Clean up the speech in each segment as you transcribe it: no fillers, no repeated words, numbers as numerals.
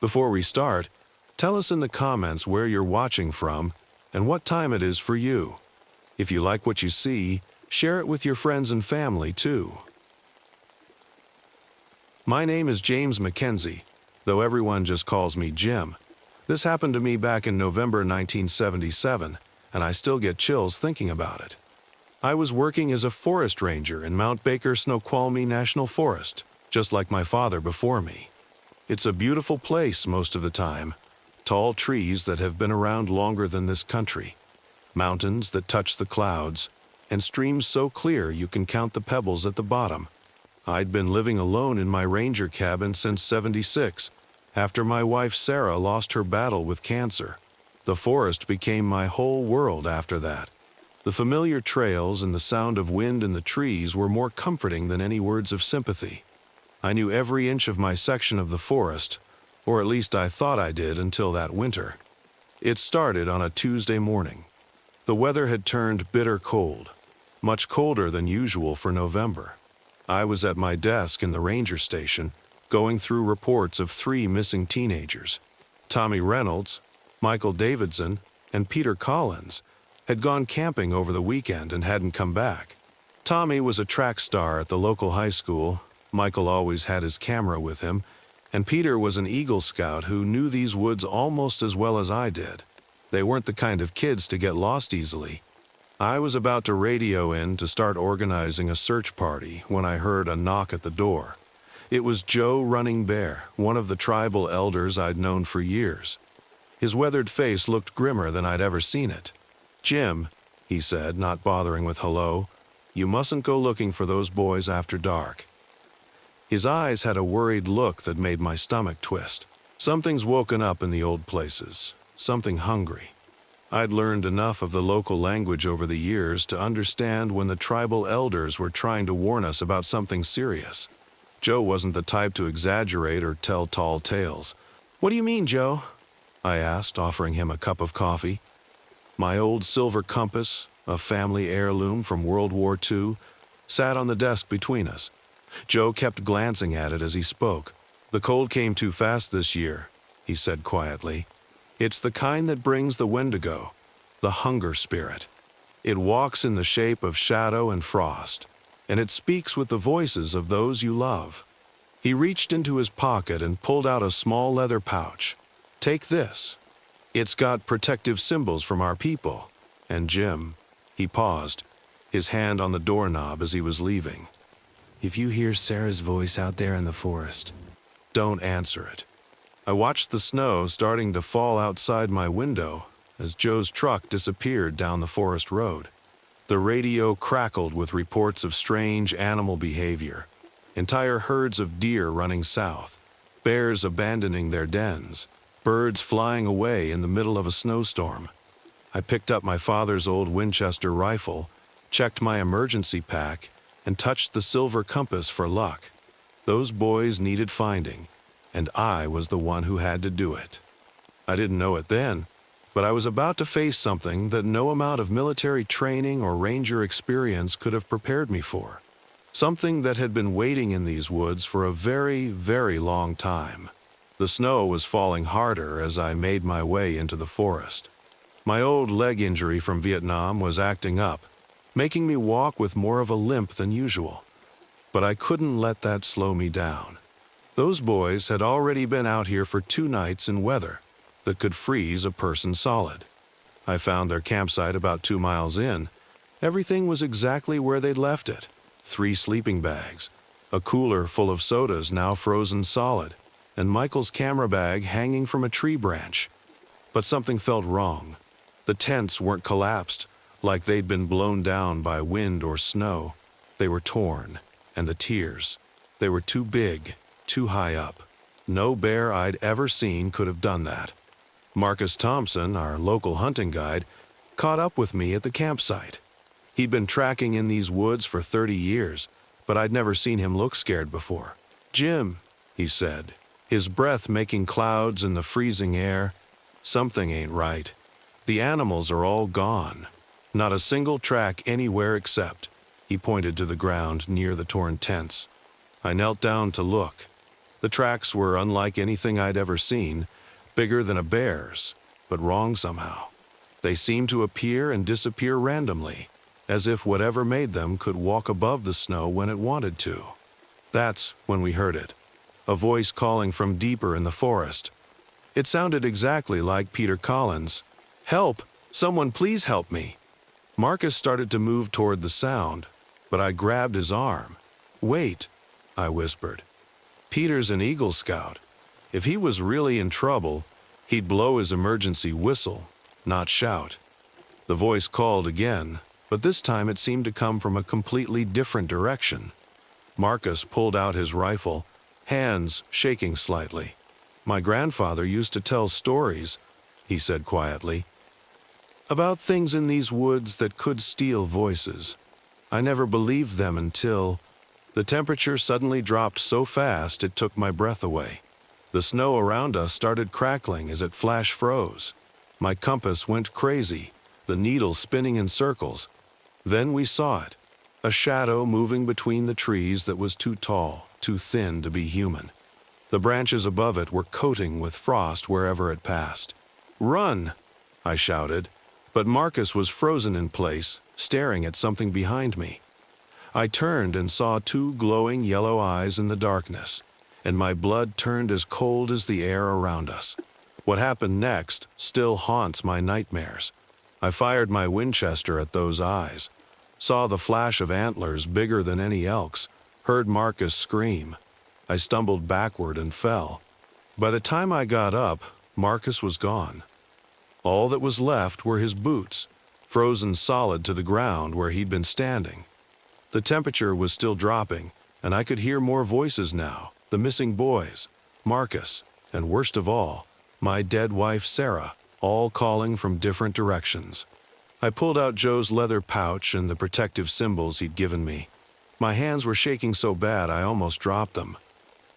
Before we start, tell us in the comments where you're watching from and what time it is for you. If you like what you see, share it with your friends and family too. My name is James Mackenzie, though everyone just calls me Jim. This happened to me back in November 1977, and I still get chills thinking about it. I was working as a forest ranger in Mount Baker Snoqualmie National Forest, just like my father before me. It's a beautiful place most of the time. Tall trees that have been around longer than this country. Mountains that touch the clouds, and streams so clear you can count the pebbles at the bottom. I'd been living alone in my ranger cabin since '76, after my wife Sarah lost her battle with cancer. The forest became my whole world after that. The familiar trails and the sound of wind in the trees were more comforting than any words of sympathy. I knew every inch of my section of the forest, or at least I thought I did until that winter. It started on a Tuesday morning. The weather had turned bitter cold, much colder than usual for November. I was at my desk in the ranger station, going through reports of 3 missing teenagers. Tommy Reynolds, Michael Davidson, and Peter Collins had gone camping over the weekend and hadn't come back. Tommy was a track star at the local high school. Michael always had his camera with him, and Peter was an Eagle Scout who knew these woods almost as well as I did. They weren't the kind of kids to get lost easily. I was about to radio in to start organizing a search party when I heard a knock at the door. It was Joe Running Bear, one of the tribal elders I'd known for years. His weathered face looked grimmer than I'd ever seen it. "Jim," he said, not bothering with hello, "you mustn't go looking for those boys after dark." His eyes had a worried look that made my stomach twist. Something's woken up in the old places, something hungry. I'd learned enough of the local language over the years to understand when the tribal elders were trying to warn us about something serious. Joe wasn't the type to exaggerate or tell tall tales. "What do you mean, Joe?" I asked, offering him a cup of coffee. My old silver compass, a family heirloom from World War II, sat on the desk between us. Joe kept glancing at it as he spoke. "The cold came too fast this year," he said quietly. "It's the kind that brings the Wendigo, the hunger spirit. It walks in the shape of shadow and frost, and it speaks with the voices of those you love." He reached into his pocket and pulled out a small leather pouch. "Take this. It's got protective symbols from our people. And Jim," he paused, his hand on the doorknob as he was leaving, "if you hear Sarah's voice out there in the forest, don't answer it." I watched the snow starting to fall outside my window as Joe's truck disappeared down the forest road. The radio crackled with reports of strange animal behavior, entire herds of deer running south, bears abandoning their dens, birds flying away in the middle of a snowstorm. I picked up my father's old Winchester rifle, checked my emergency pack, and touched the silver compass for luck. Those boys needed finding, and I was the one who had to do it. I didn't know it then, but I was about to face something that no amount of military training or ranger experience could have prepared me for. Something that had been waiting in these woods for a very, very long time. The snow was falling harder as I made my way into the forest. My old leg injury from Vietnam was acting up, making me walk with more of a limp than usual. But I couldn't let that slow me down. Those boys had already been out here for 2 nights in weather that could freeze a person solid. I found their campsite about 2 miles in. Everything was exactly where they'd left it. 3 sleeping bags, a cooler full of sodas now frozen solid, and Michael's camera bag hanging from a tree branch. But something felt wrong. The tents weren't collapsed, like they'd been blown down by wind or snow. They were torn, and the tiers, they were too big, too high up. No bear I'd ever seen could have done that. Marcus Thompson, our local hunting guide, caught up with me at the campsite. He'd been tracking in these woods for 30 years, but I'd never seen him look scared before. "Jim," he said, his breath making clouds in the freezing air, "something ain't right. The animals are all gone. Not a single track anywhere except," he pointed to the ground near the torn tents. I knelt down to look. The tracks were unlike anything I'd ever seen, bigger than a bear's, but wrong somehow. They seemed to appear and disappear randomly, as if whatever made them could walk above the snow when it wanted to. That's when we heard it, a voice calling from deeper in the forest. It sounded exactly like Peter Collins. "Help! Someone please help me!" Marcus started to move toward the sound, but I grabbed his arm. "Wait," I whispered. "Peter's an Eagle Scout. If he was really in trouble, he'd blow his emergency whistle, not shout." The voice called again, but this time it seemed to come from a completely different direction. Marcus pulled out his rifle, hands shaking slightly. "My grandfather used to tell stories," he said quietly, "about things in these woods that could steal voices. I never believed them until—" The temperature suddenly dropped so fast it took my breath away. The snow around us started crackling as it flash froze. My compass went crazy, the needle spinning in circles. Then we saw it, a shadow moving between the trees that was too tall, too thin to be human. The branches above it were coating with frost wherever it passed. "Run!" I shouted, but Marcus was frozen in place, staring at something behind me. I turned and saw two glowing yellow eyes in the darkness, and my blood turned as cold as the air around us. What happened next still haunts my nightmares. I fired my Winchester at those eyes, saw the flash of antlers bigger than any elk's, heard Marcus scream. I stumbled backward and fell. By the time I got up, Marcus was gone. All that was left were his boots, frozen solid to the ground where he'd been standing. The temperature was still dropping, and I could hear more voices now, the missing boys, Marcus, and worst of all, my dead wife Sarah, all calling from different directions. I pulled out Joe's leather pouch and the protective symbols he'd given me. My hands were shaking so bad I almost dropped them.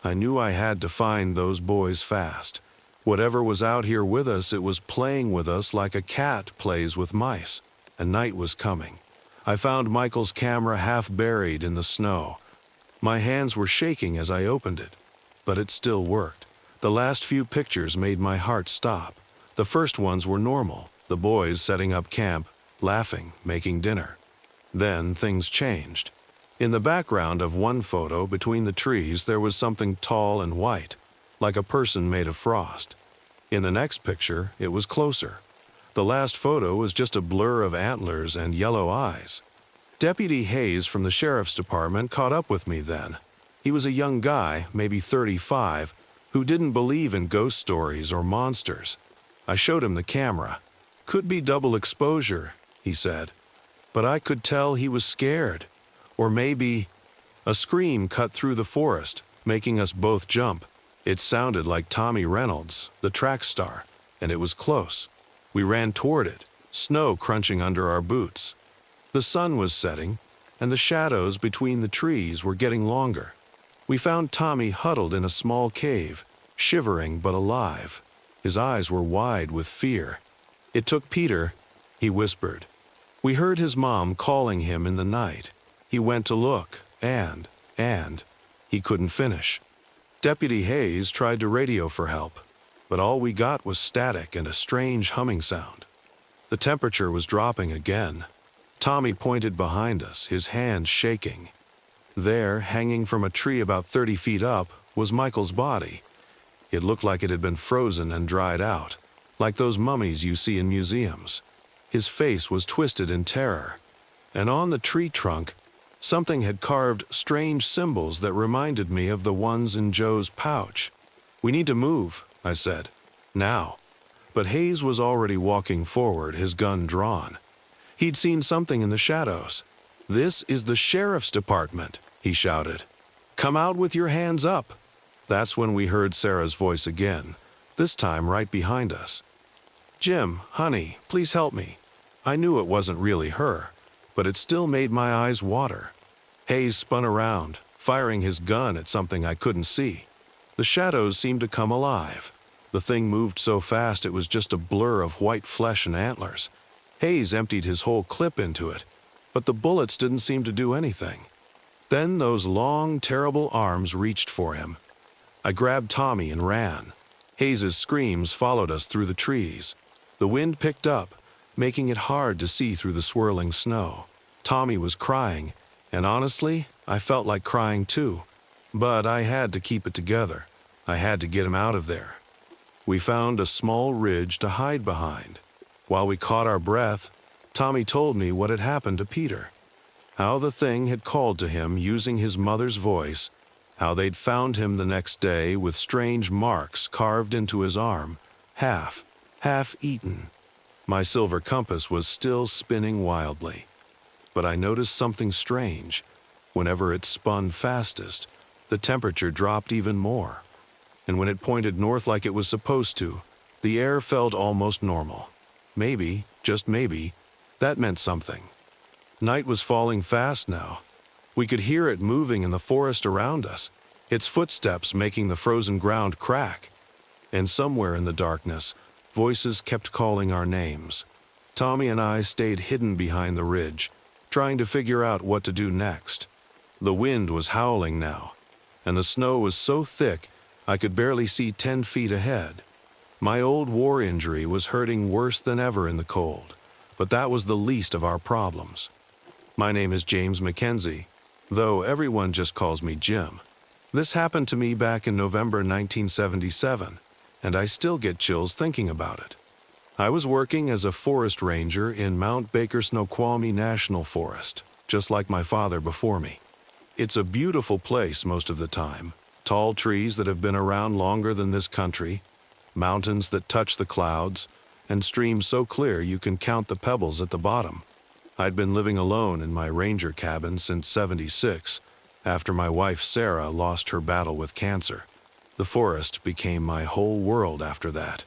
I knew I had to find those boys fast. Whatever was out here with us, it was playing with us like a cat plays with mice, and night was coming. I found Michael's camera half buried in the snow. My hands were shaking as I opened it, but it still worked. The last few pictures made my heart stop. The first ones were normal, the boys setting up camp, laughing, making dinner. Then things changed. In the background of one photo between the trees there was something tall and white, like a person made of frost. In the next picture, it was closer. The last photo was just a blur of antlers and yellow eyes. Deputy Hayes from the sheriff's department caught up with me then. He was a young guy, maybe 35, who didn't believe in ghost stories or monsters. I showed him the camera. "Could be double exposure," he said. But I could tell he was scared. Or maybe— A scream cut through the forest, making us both jump. It sounded like Tommy Reynolds, the track star, and it was close. We ran toward it, snow crunching under our boots. The sun was setting, and the shadows between the trees were getting longer. We found Tommy huddled in a small cave, shivering but alive. His eyes were wide with fear. "It took Peter," he whispered. We heard his mom calling him in the night. He went to look, and he couldn't finish. Deputy Hayes tried to radio for help, but all we got was static and a strange humming sound. The temperature was dropping again. Tommy pointed behind us, his hands shaking. There, hanging from a tree about 30 feet up, was Michael's body. It looked like it had been frozen and dried out, like those mummies you see in museums. His face was twisted in terror, and on the tree trunk, something had carved strange symbols that reminded me of the ones in Joe's pouch. "We need to move," I said. "Now." But Hayes was already walking forward, his gun drawn. He'd seen something in the shadows. "This is the sheriff's department," he shouted. "Come out with your hands up." That's when we heard Sarah's voice again, this time right behind us. "Jim, honey, please help me." I knew it wasn't really her, but it still made my eyes water. Hayes spun around, firing his gun at something I couldn't see. The shadows seemed to come alive. The thing moved so fast it was just a blur of white flesh and antlers. Hayes emptied his whole clip into it, but the bullets didn't seem to do anything. Then those long, terrible arms reached for him. I grabbed Tommy and ran. Hayes's screams followed us through the trees. The wind picked up, making it hard to see through the swirling snow. Tommy was crying, and honestly, I felt like crying too. But I had to keep it together. I had to get him out of there. We found a small ridge to hide behind. While we caught our breath, Tommy told me what had happened to Peter. How the thing had called to him using his mother's voice, how they'd found him the next day with strange marks carved into his arm, half eaten. My silver compass was still spinning wildly. But I noticed something strange. Whenever it spun fastest, the temperature dropped even more. And when it pointed north like it was supposed to, the air felt almost normal. Maybe, just maybe, that meant something. Night was falling fast now. We could hear it moving in the forest around us, its footsteps making the frozen ground crack. And somewhere in the darkness, voices kept calling our names. Tommy and I stayed hidden behind the ridge, trying to figure out what to do next. The wind was howling now, and the snow was so thick I could barely see 10 feet ahead. My old war injury was hurting worse than ever in the cold, but that was the least of our problems. My name is James Mackenzie, though everyone just calls me Jim. This happened to me back in November 1977, and I still get chills thinking about it. I was working as a forest ranger in Mount Baker Snoqualmie National Forest, just like my father before me. It's a beautiful place most of the time, tall trees that have been around longer than this country, mountains that touch the clouds, and streams so clear you can count the pebbles at the bottom. I'd been living alone in my ranger cabin since '76, after my wife Sarah lost her battle with cancer. The forest became my whole world after that.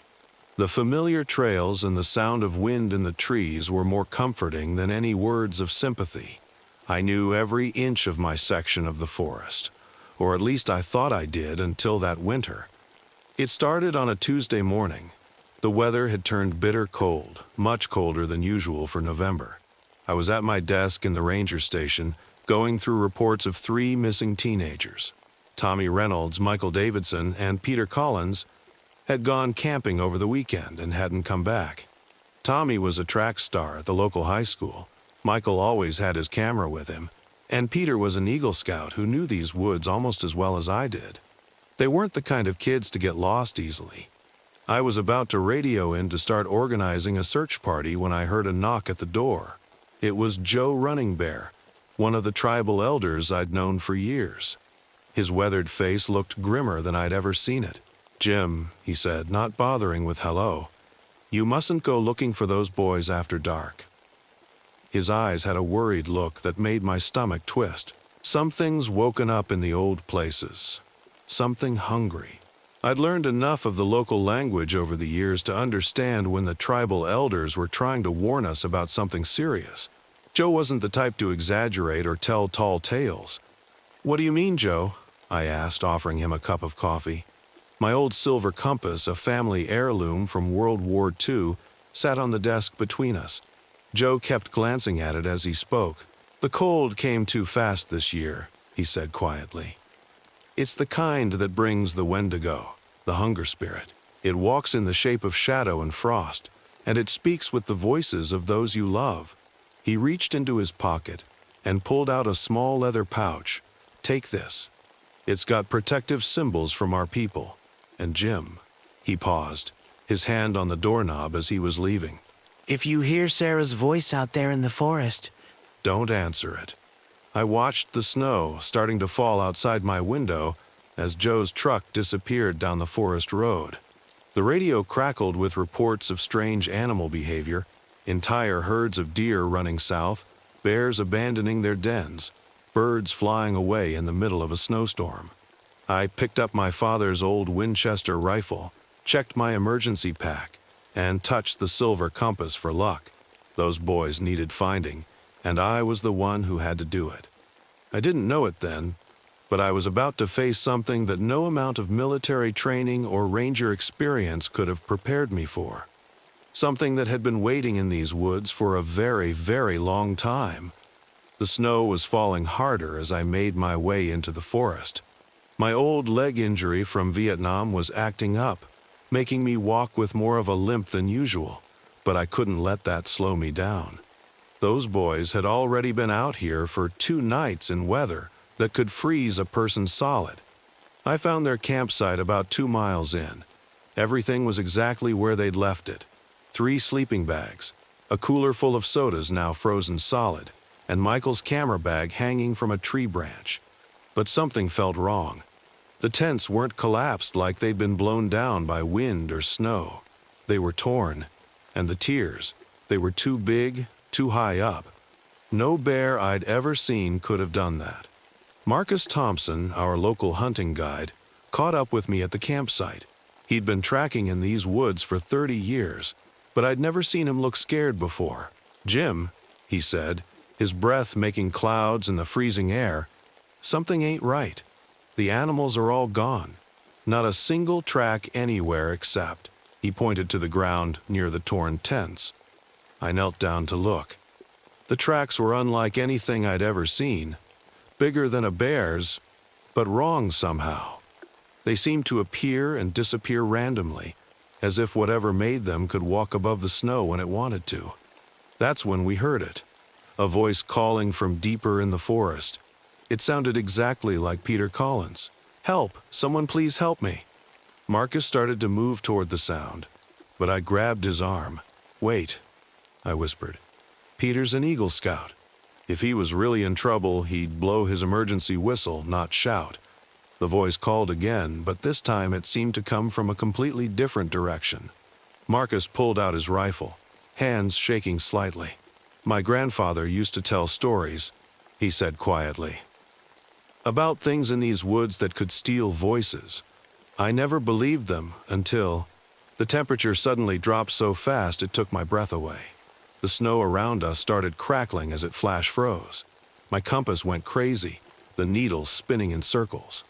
The familiar trails and the sound of wind in the trees were more comforting than any words of sympathy. I knew every inch of my section of the forest, or at least I thought I did until that winter. It started on a Tuesday morning. The weather had turned bitter cold, much colder than usual for November. I was at my desk in the ranger station, going through reports of 3 missing teenagers. Tommy Reynolds, Michael Davidson, and Peter Collins had gone camping over the weekend and hadn't come back. Tommy was a track star at the local high school. Michael always had his camera with him, and Peter was an Eagle Scout who knew these woods almost as well as I did. They weren't the kind of kids to get lost easily. I was about to radio in to start organizing a search party when I heard a knock at the door. It was Joe Running Bear, one of the tribal elders I'd known for years. His weathered face looked grimmer than I'd ever seen it. "Jim," he said, not bothering with hello, "you mustn't go looking for those boys after dark." His eyes had a worried look that made my stomach twist. Something's woken up in the old places. Something hungry. I'd learned enough of the local language over the years to understand when the tribal elders were trying to warn us about something serious. Joe wasn't the type to exaggerate or tell tall tales. "What do you mean, Joe?" I asked, offering him a cup of coffee. My old silver compass, a family heirloom from World War II, sat on the desk between us. Joe kept glancing at it as he spoke. "The cold came too fast this year," he said quietly. "It's the kind that brings the Wendigo, the hunger spirit. It walks in the shape of shadow and frost, and it speaks with the voices of those you love." He reached into his pocket and pulled out a small leather pouch. "Take this. It's got protective symbols from our people. And Jim," he paused, his hand on the doorknob as he was leaving. "If you hear Sarah's voice out there in the forest, don't answer it." I watched the snow starting to fall outside my window as Joe's truck disappeared down the forest road. The radio crackled with reports of strange animal behavior, entire herds of deer running south, bears abandoning their dens, birds flying away in the middle of a snowstorm. I picked up my father's old Winchester rifle, checked my emergency pack, and touched the silver compass for luck. Those boys needed finding, and I was the one who had to do it. I didn't know it then, but I was about to face something that no amount of military training or ranger experience could have prepared me for. Something that had been waiting in these woods for a very, very long time. The snow was falling harder as I made my way into the forest. My old leg injury from Vietnam was acting up, making me walk with more of a limp than usual, but I couldn't let that slow me down. Those boys had already been out here for 2 nights in weather that could freeze a person solid. I found their campsite about 2 miles in. Everything was exactly where they'd left it. 3 sleeping bags, a cooler full of sodas now frozen solid, and Michael's camera bag hanging from a tree branch. But something felt wrong. The tents weren't collapsed like they'd been blown down by wind or snow. They were torn, and the tiers, they were too big, too high up. No bear I'd ever seen could have done that. Marcus Thompson, our local hunting guide, caught up with me at the campsite. He'd been tracking in these woods for 30 years, but I'd never seen him look scared before. "Jim," he said, his breath making clouds in the freezing air, "something ain't right. The animals are all gone. Not a single track anywhere except." He pointed to the ground near the torn tents. I knelt down to look. The tracks were unlike anything I'd ever seen. Bigger than a bear's, but wrong somehow. They seemed to appear and disappear randomly, as if whatever made them could walk above the snow when it wanted to. That's when we heard it. A voice calling from deeper in the forest. It sounded exactly like Peter Collins. "Help! Someone please help me!" Marcus started to move toward the sound, but I grabbed his arm. "Wait," I whispered. "Peter's an Eagle Scout. If he was really in trouble, he'd blow his emergency whistle, not shout." The voice called again, but this time it seemed to come from a completely different direction. Marcus pulled out his rifle, hands shaking slightly. "My grandfather used to tell stories," he said quietly, "about things in these woods that could steal voices. I never believed them until the temperature suddenly dropped so fast it took my breath away. The snow around us started crackling as it flash froze. My compass went crazy, the needle spinning in circles.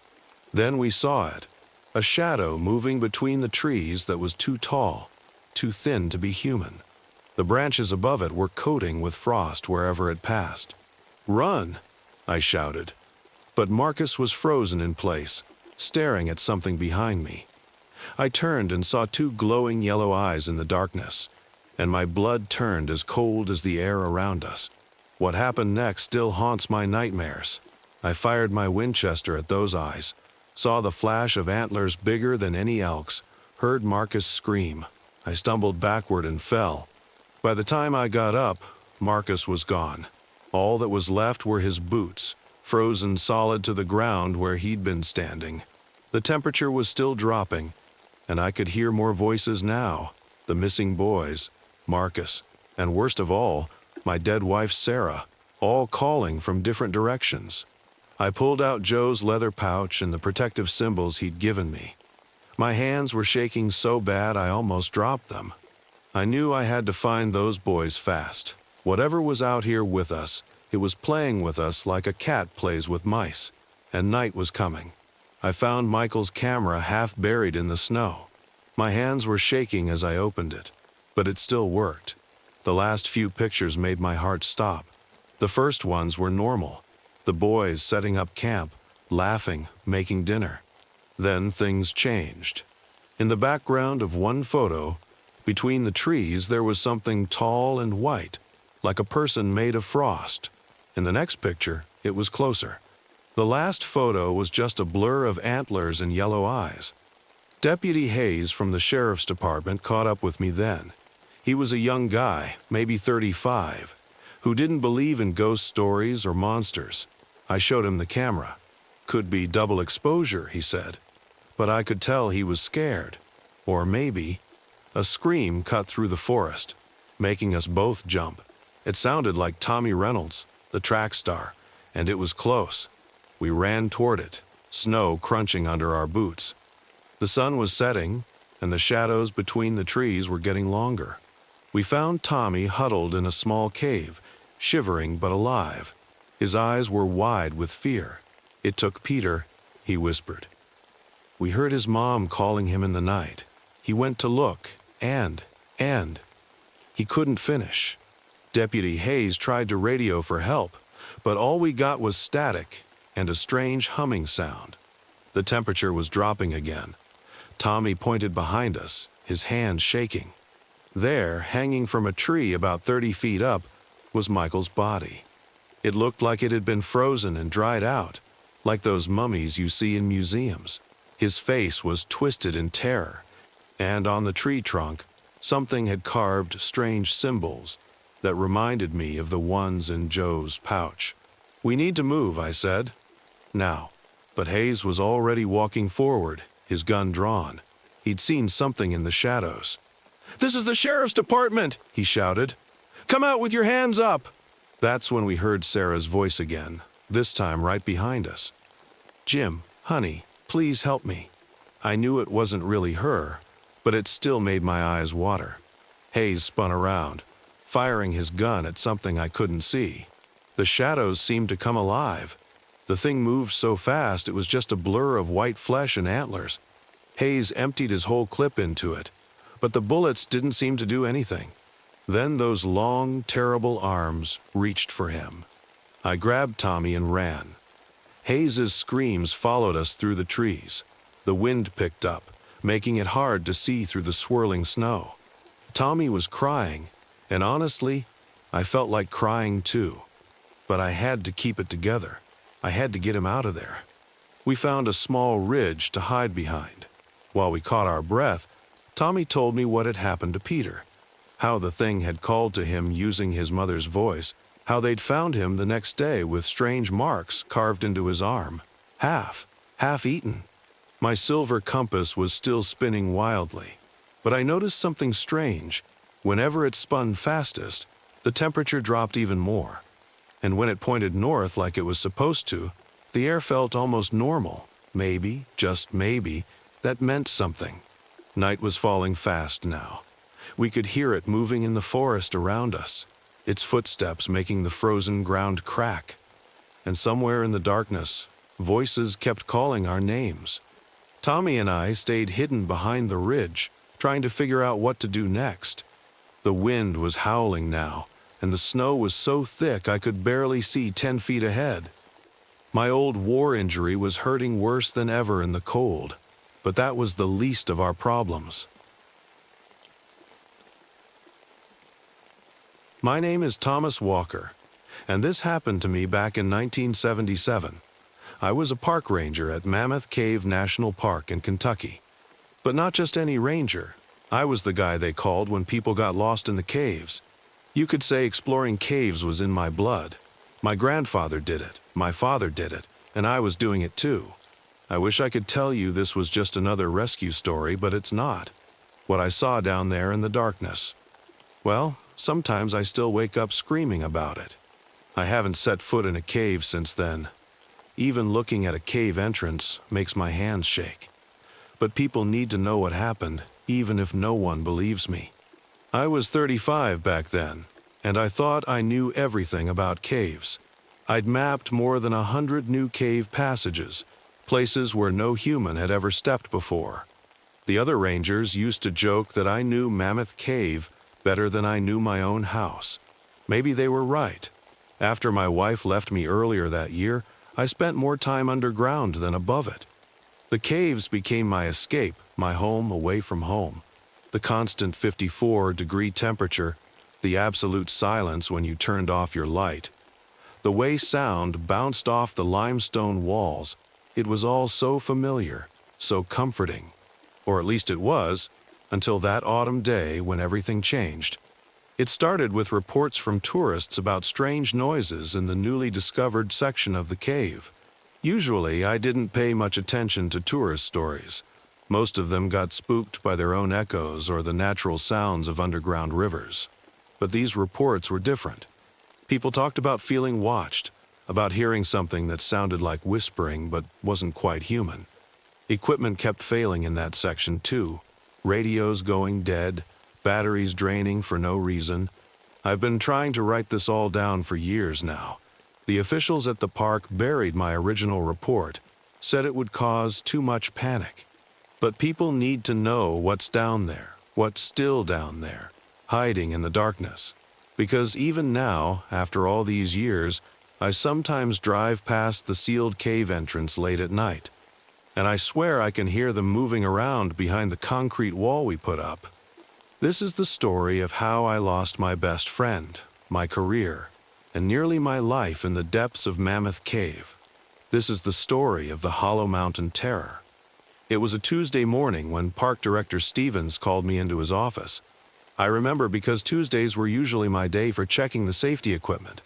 Then we saw it, a shadow moving between the trees that was too tall, too thin to be human. The branches above it were coating with frost wherever it passed. "Run!" I shouted. But Marcus was frozen in place, staring at something behind me. I turned and saw 2 glowing yellow eyes in the darkness, and my blood turned as cold as the air around us. What happened next still haunts my nightmares. I fired my Winchester at those eyes, saw the flash of antlers bigger than any elk's, heard Marcus scream. I stumbled backward and fell. By the time I got up, Marcus was gone. All that was left were his boots, frozen solid to the ground where he'd been standing. The temperature was still dropping, and I could hear more voices now. The missing boys, Marcus, and worst of all, my dead wife Sarah, all calling from different directions. I pulled out Joe's leather pouch and the protective symbols he'd given me. My hands were shaking so bad I almost dropped them. I knew I had to find those boys fast. Whatever was out here with us, it was playing with us like a cat plays with mice. And night was coming. I found Michael's camera half buried in the snow. My hands were shaking as I opened it, but it still worked. The last few pictures made my heart stop. The first ones were normal. The boys setting up camp, laughing, making dinner. Then things changed. In the background of one photo, between the trees, there was something tall and white, like a person made of frost. In the next picture, it was closer. The last photo was just a blur of antlers and yellow eyes. Deputy Hayes from the Sheriff's Department caught up with me then. He was a young guy, maybe 35, who didn't believe in ghost stories or monsters. I showed him the camera. "Could be double exposure," he said. But I could tell he was scared. Or maybe a scream cut through the forest, making us both jump. It sounded like Tommy Reynolds, the track star, and it was close. We ran toward it, snow crunching under our boots. The sun was setting, and the shadows between the trees were getting longer. We found Tommy huddled in a small cave, shivering but alive. His eyes were wide with fear. "It took Peter," he whispered. "We heard his mom calling him in the night. He went to look, and he couldn't finish. Deputy Hayes tried to radio for help, but all we got was static and a strange humming sound. The temperature was dropping again. Tommy pointed behind us, his hands shaking. There, hanging from a tree about 30 feet up, was Michael's body. It looked like it had been frozen and dried out, like those mummies you see in museums. His face was twisted in terror, and on the tree trunk, something had carved strange symbols that reminded me of the ones in Joe's pouch. "We need to move," I said. "Now." But Hayes was already walking forward, his gun drawn. He'd seen something in the shadows. "This is the sheriff's department!" he shouted. "Come out with your hands up!" That's when we heard Sarah's voice again, this time right behind us. "Jim, honey, please help me." I knew it wasn't really her, but it still made my eyes water. Hayes spun around, firing his gun at something I couldn't see. The shadows seemed to come alive. The thing moved so fast it was just a blur of white flesh and antlers. Hayes emptied his whole clip into it, but the bullets didn't seem to do anything. Then those long, terrible arms reached for him. I grabbed Tommy and ran. Hayes's screams followed us through the trees. The wind picked up, making it hard to see through the swirling snow. Tommy was crying, and honestly, I felt like crying too. But I had to keep it together. I had to get him out of there. We found a small ridge to hide behind. While we caught our breath, Tommy told me what had happened to Peter, how the thing had called to him using his mother's voice, how they'd found him the next day with strange marks carved into his arm, half eaten. My silver compass was still spinning wildly, but I noticed something strange. Whenever it spun fastest, the temperature dropped even more. And when it pointed north like it was supposed to, the air felt almost normal. Maybe, just maybe, that meant something. Night was falling fast now. We could hear it moving in the forest around us, its footsteps making the frozen ground crack. And somewhere in the darkness, voices kept calling our names. Tommy and I stayed hidden behind the ridge, trying to figure out what to do next. The wind was howling now, and the snow was so thick I could barely see 10 feet ahead. My old war injury was hurting worse than ever in the cold, but that was the least of our problems. My name is Thomas Walker, and this happened to me back in 1977. I was a park ranger at Mammoth Cave National Park in Kentucky. But not just any ranger. I was the guy they called when people got lost in the caves. You could say exploring caves was in my blood. My grandfather did it, my father did it, and I was doing it too. I wish I could tell you this was just another rescue story, but it's not. What I saw down there in the darkness. Well, sometimes I still wake up screaming about it. I haven't set foot in a cave since then. Even looking at a cave entrance makes my hands shake. But people need to know what happened, even if no one believes me. I was 35 back then, and I thought I knew everything about caves. I'd mapped more than 100 new cave passages, places where no human had ever stepped before. The other rangers used to joke that I knew Mammoth Cave better than I knew my own house. Maybe they were right. After my wife left me earlier that year, I spent more time underground than above it. The caves became my escape, my home away from home. The constant 54-degree temperature, the absolute silence when you turned off your light. The way sound bounced off the limestone walls, it was all so familiar, so comforting. Or at least it was, until that autumn day when everything changed. It started with reports from tourists about strange noises in the newly discovered section of the cave. Usually, I didn't pay much attention to tourist stories. Most of them got spooked by their own echoes or the natural sounds of underground rivers. But these reports were different. People talked about feeling watched, about hearing something that sounded like whispering but wasn't quite human. Equipment kept failing in that section too. Radios going dead, batteries draining for no reason. I've been trying to write this all down for years now. The officials at the park buried my original report, said it would cause too much panic. But people need to know what's down there, what's still down there, hiding in the darkness. Because even now, after all these years, I sometimes drive past the sealed cave entrance late at night. and I swear I can hear them moving around behind the concrete wall we put up. This is the story of how I lost my best friend, my career, and nearly my life in the depths of Mammoth Cave. This is the story of the Hollow Mountain Terror. It was a Tuesday morning when Park Director Stevens called me into his office. I remember because Tuesdays were usually my day for checking the safety equipment,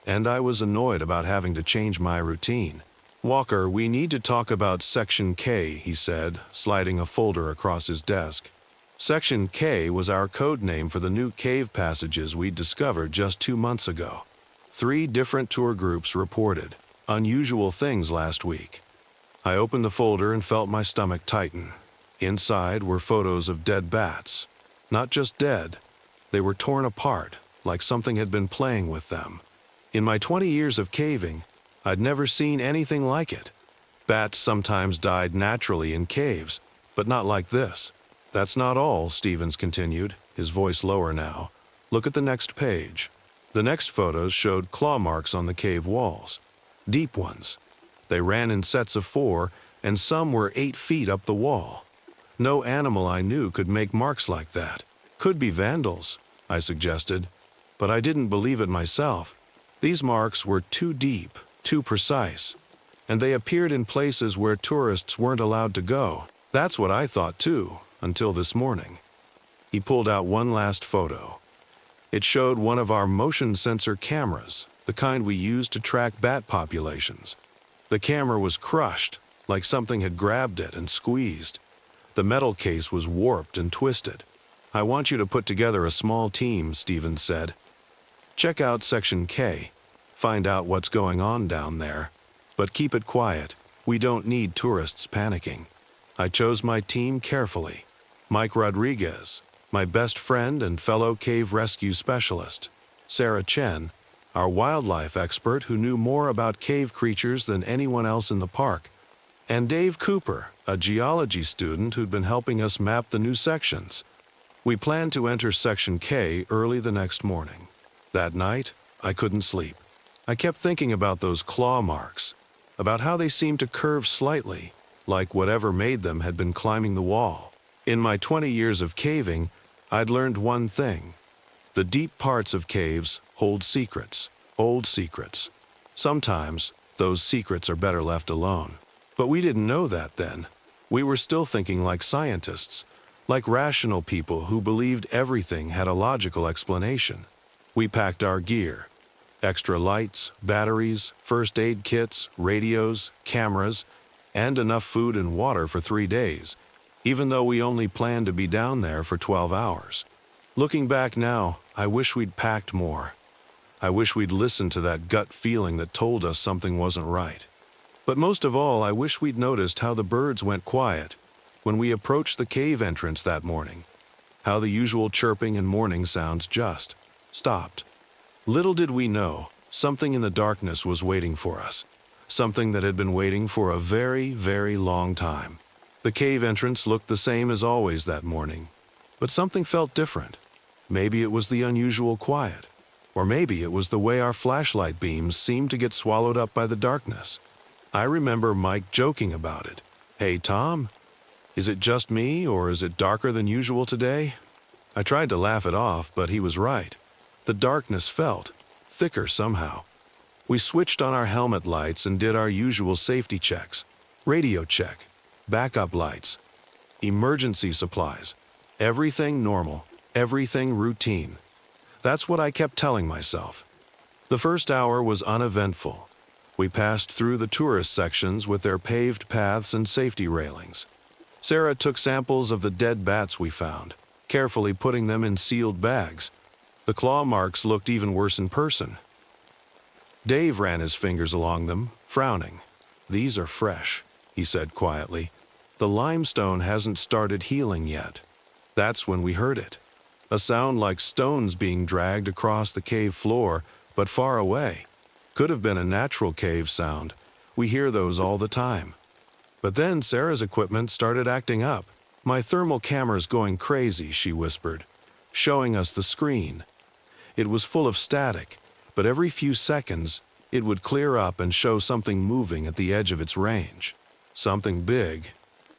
and I was annoyed about having to change my routine. "Walker, we need to talk about Section K," he said, sliding a folder across his desk. Section K was our code name for the new cave passages we'd discovered just 2 months ago. 3 different tour groups reported unusual things last week. I opened the folder and felt my stomach tighten. Inside were photos of dead bats. Not just dead, they were torn apart, like something had been playing with them. In my 20 years of caving, I'd never seen anything like it. Bats sometimes died naturally in caves, but not like this. "That's not all," Stevens continued, his voice lower now. "Look at the next page." The next photos showed claw marks on the cave walls. Deep ones. They ran in sets of 4, and some were 8 feet up the wall. No animal I knew could make marks like that. "Could be vandals," I suggested, but I didn't believe it myself. These marks were too deep, too precise, and they appeared in places where tourists weren't allowed to go. That's what I thought too, until this morning. He pulled out one last photo. It showed one of our motion sensor cameras, the kind we use to track bat populations. The camera was crushed, like something had grabbed it and squeezed. The metal case was warped and twisted. "I want you to put together a small team," Stevens said. "Check out Section K. Find out what's going on down there. But keep it quiet. We don't need tourists panicking." I chose my team carefully. Mike Rodriguez, my best friend and fellow cave rescue specialist. Sarah Chen, our wildlife expert who knew more about cave creatures than anyone else in the park. And Dave Cooper, a geology student who'd been helping us map the new sections. We planned to enter Section K early the next morning. That night, I couldn't sleep. I kept thinking about those claw marks, about how they seemed to curve slightly, like whatever made them had been climbing the wall. In my 20 years of caving, I'd learned one thing. The deep parts of caves hold secrets, old secrets. Sometimes, those secrets are better left alone. But we didn't know that then. We were still thinking like scientists, like rational people who believed everything had a logical explanation. We packed our gear. Extra lights, batteries, first aid kits, radios, cameras, and enough food and water for 3 days, even though we only planned to be down there for 12 hours. Looking back now, I wish we'd packed more. I wish we'd listened to that gut feeling that told us something wasn't right. But most of all, I wish we'd noticed how the birds went quiet when we approached the cave entrance that morning, how the usual chirping and morning sounds just stopped. Little did we know, something in the darkness was waiting for us, something that had been waiting for a very, very long time. The cave entrance looked the same as always that morning, but something felt different. Maybe it was the unusual quiet, or maybe it was the way our flashlight beams seemed to get swallowed up by the darkness. I remember Mike joking about it. "Hey, Tom, is it just me, or is it darker than usual today?" I tried to laugh it off, but he was right. The darkness felt thicker somehow. We switched on our helmet lights and did our usual safety checks. Radio check, backup lights, emergency supplies. Everything normal, everything routine. That's what I kept telling myself. The first hour was uneventful. We passed through the tourist sections with their paved paths and safety railings. Sarah took samples of the dead bats we found, carefully putting them in sealed bags. The claw marks looked even worse in person. Dave ran his fingers along them, frowning. "These are fresh," he said quietly. "The limestone hasn't started healing yet." That's when we heard it. A sound like stones being dragged across the cave floor, but far away. Could have been a natural cave sound. We hear those all the time. But then Sarah's equipment started acting up. "My thermal camera's going crazy," she whispered, showing us the screen. It was full of static, but every few seconds, it would clear up and show something moving at the edge of its range. something big.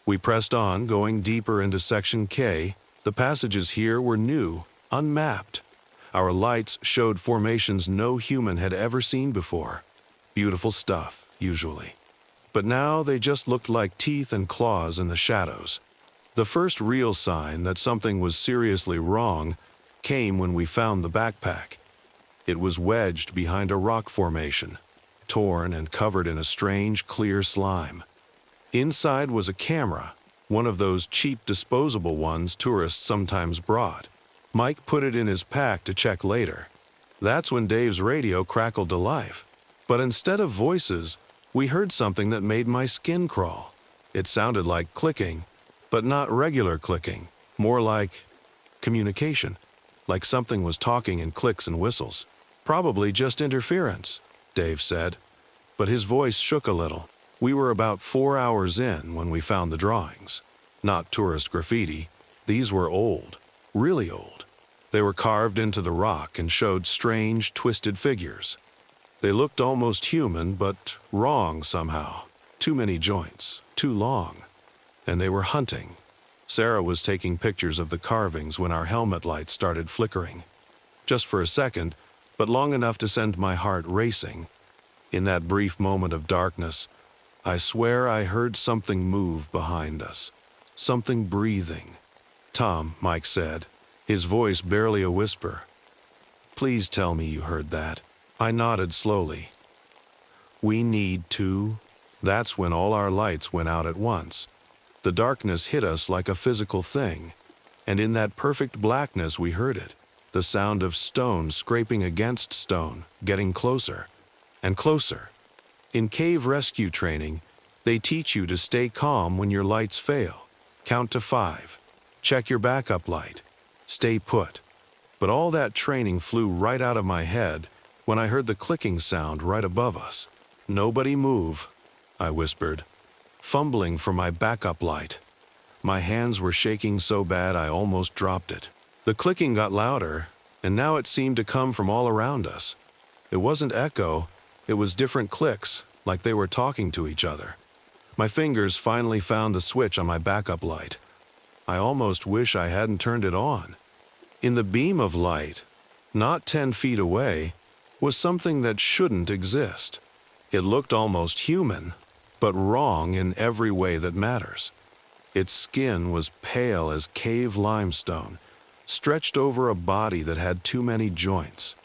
We pressed on, going deeper into Section K. The passages here were new, unmapped. Our lights showed formations no human had ever seen before. Beautiful stuff, usually. But now they just looked like teeth and claws in the shadows. The first real sign that something was seriously wrong came when we found the backpack. It was wedged behind a rock formation, torn and covered in a strange, clear slime. Inside was a camera, one of those cheap disposable ones tourists sometimes brought. Mike put it in his pack to check later. That's when Dave's radio crackled to life. But instead of voices, we heard something that made my skin crawl. It sounded like clicking, but not regular clicking, more like communication, like something was talking in clicks and whistles. Probably just interference, Dave said, but his voice shook a little. We were about 4 hours in when we found the drawings. Not tourist graffiti. These were old, really old. They were carved into the rock and showed strange, twisted figures. They looked almost human, but wrong somehow. Too many joints, too long. And they were hunting. Sarah was taking pictures of the carvings when our helmet lights started flickering. Just for a second, but long enough to send my heart racing. In that brief moment of darkness, I swear I heard something move behind us. Something breathing. "Tom," Mike said, his voice barely a whisper. "Please tell me you heard that." I nodded slowly. "We need to." That's when all our lights went out at once. The darkness hit us like a physical thing, and in that perfect blackness we heard it. The sound of stone scraping against stone, getting closer and closer. In cave rescue training, they teach you to stay calm when your lights fail. Count to 5. Check your backup light. Stay put. But all that training flew right out of my head when I heard the clicking sound right above us. "Nobody move," I whispered, fumbling for my backup light. My hands were shaking so bad I almost dropped it. The clicking got louder, and now it seemed to come from all around us. It wasn't echo, it was different clicks, like they were talking to each other. My fingers finally found the switch on my backup light. I almost wish I hadn't turned it on. In the beam of light, not 10 feet away, was something that shouldn't exist. It looked almost human, but wrong in every way that matters. Its skin was pale as cave limestone, stretched over a body that had too many joints.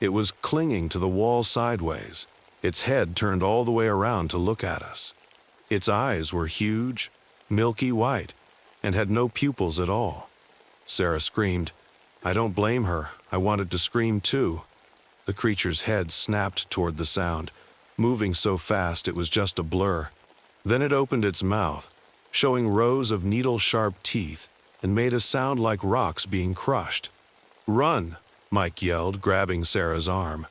It was clinging to the wall sideways, its head turned all the way around to look at us. Its eyes were huge, milky white, and had no pupils at all. Sarah screamed. I don't blame her. I wanted to scream too. The creature's head snapped toward the sound, moving so fast it was just a blur. Then it opened its mouth, showing rows of needle-sharp teeth, and made a sound like rocks being crushed. "Run!" Mike yelled, grabbing Sarah's arm.